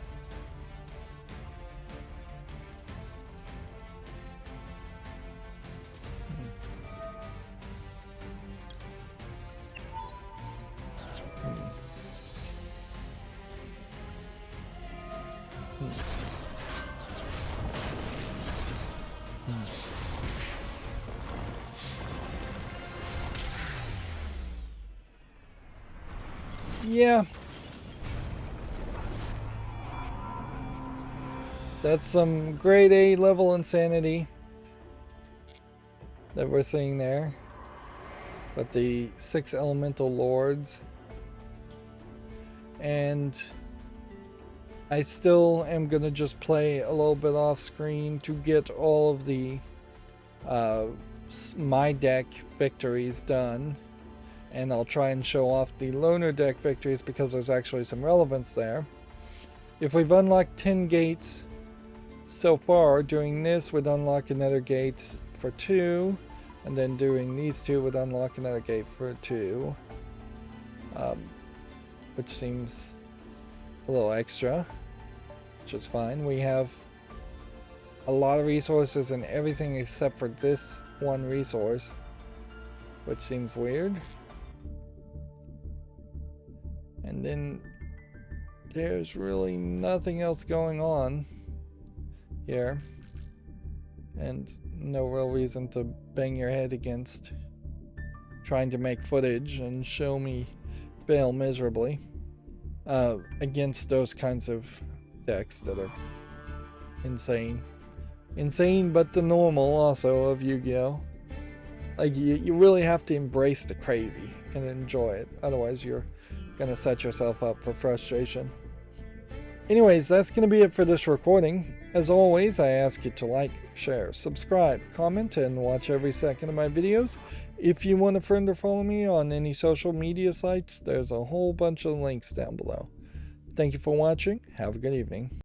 Yeah. That's some grade A level insanity that we're seeing there. But the 6 elemental lords. And I still am going to just play a little bit off screen to get all of the my deck victories done. And I'll try and show off the loner deck victories because there's actually some relevance there. If we've unlocked 10 gates so far, doing this would unlock another gate for 2. And then doing these 2 would unlock another gate for 2. Which seems a little extra, which is fine. We have a lot of resources and everything except for this one resource, which seems weird. And then there's really nothing else going on here, and no real reason to bang your head against trying to make footage and show me fail miserably against those kinds of decks that are insane. Insane, but the normal also of Yu-Gi-Oh! Like, you really have to embrace the crazy and enjoy it. Otherwise, you're gonna set yourself up for frustration. Anyways, that's gonna be it for this recording. As always, I ask you to like, share, subscribe, comment, and watch every second of my videos. If you want a friend or follow me on any social media sites, there's a whole bunch of links down below. Thank you for watching. Have a good evening.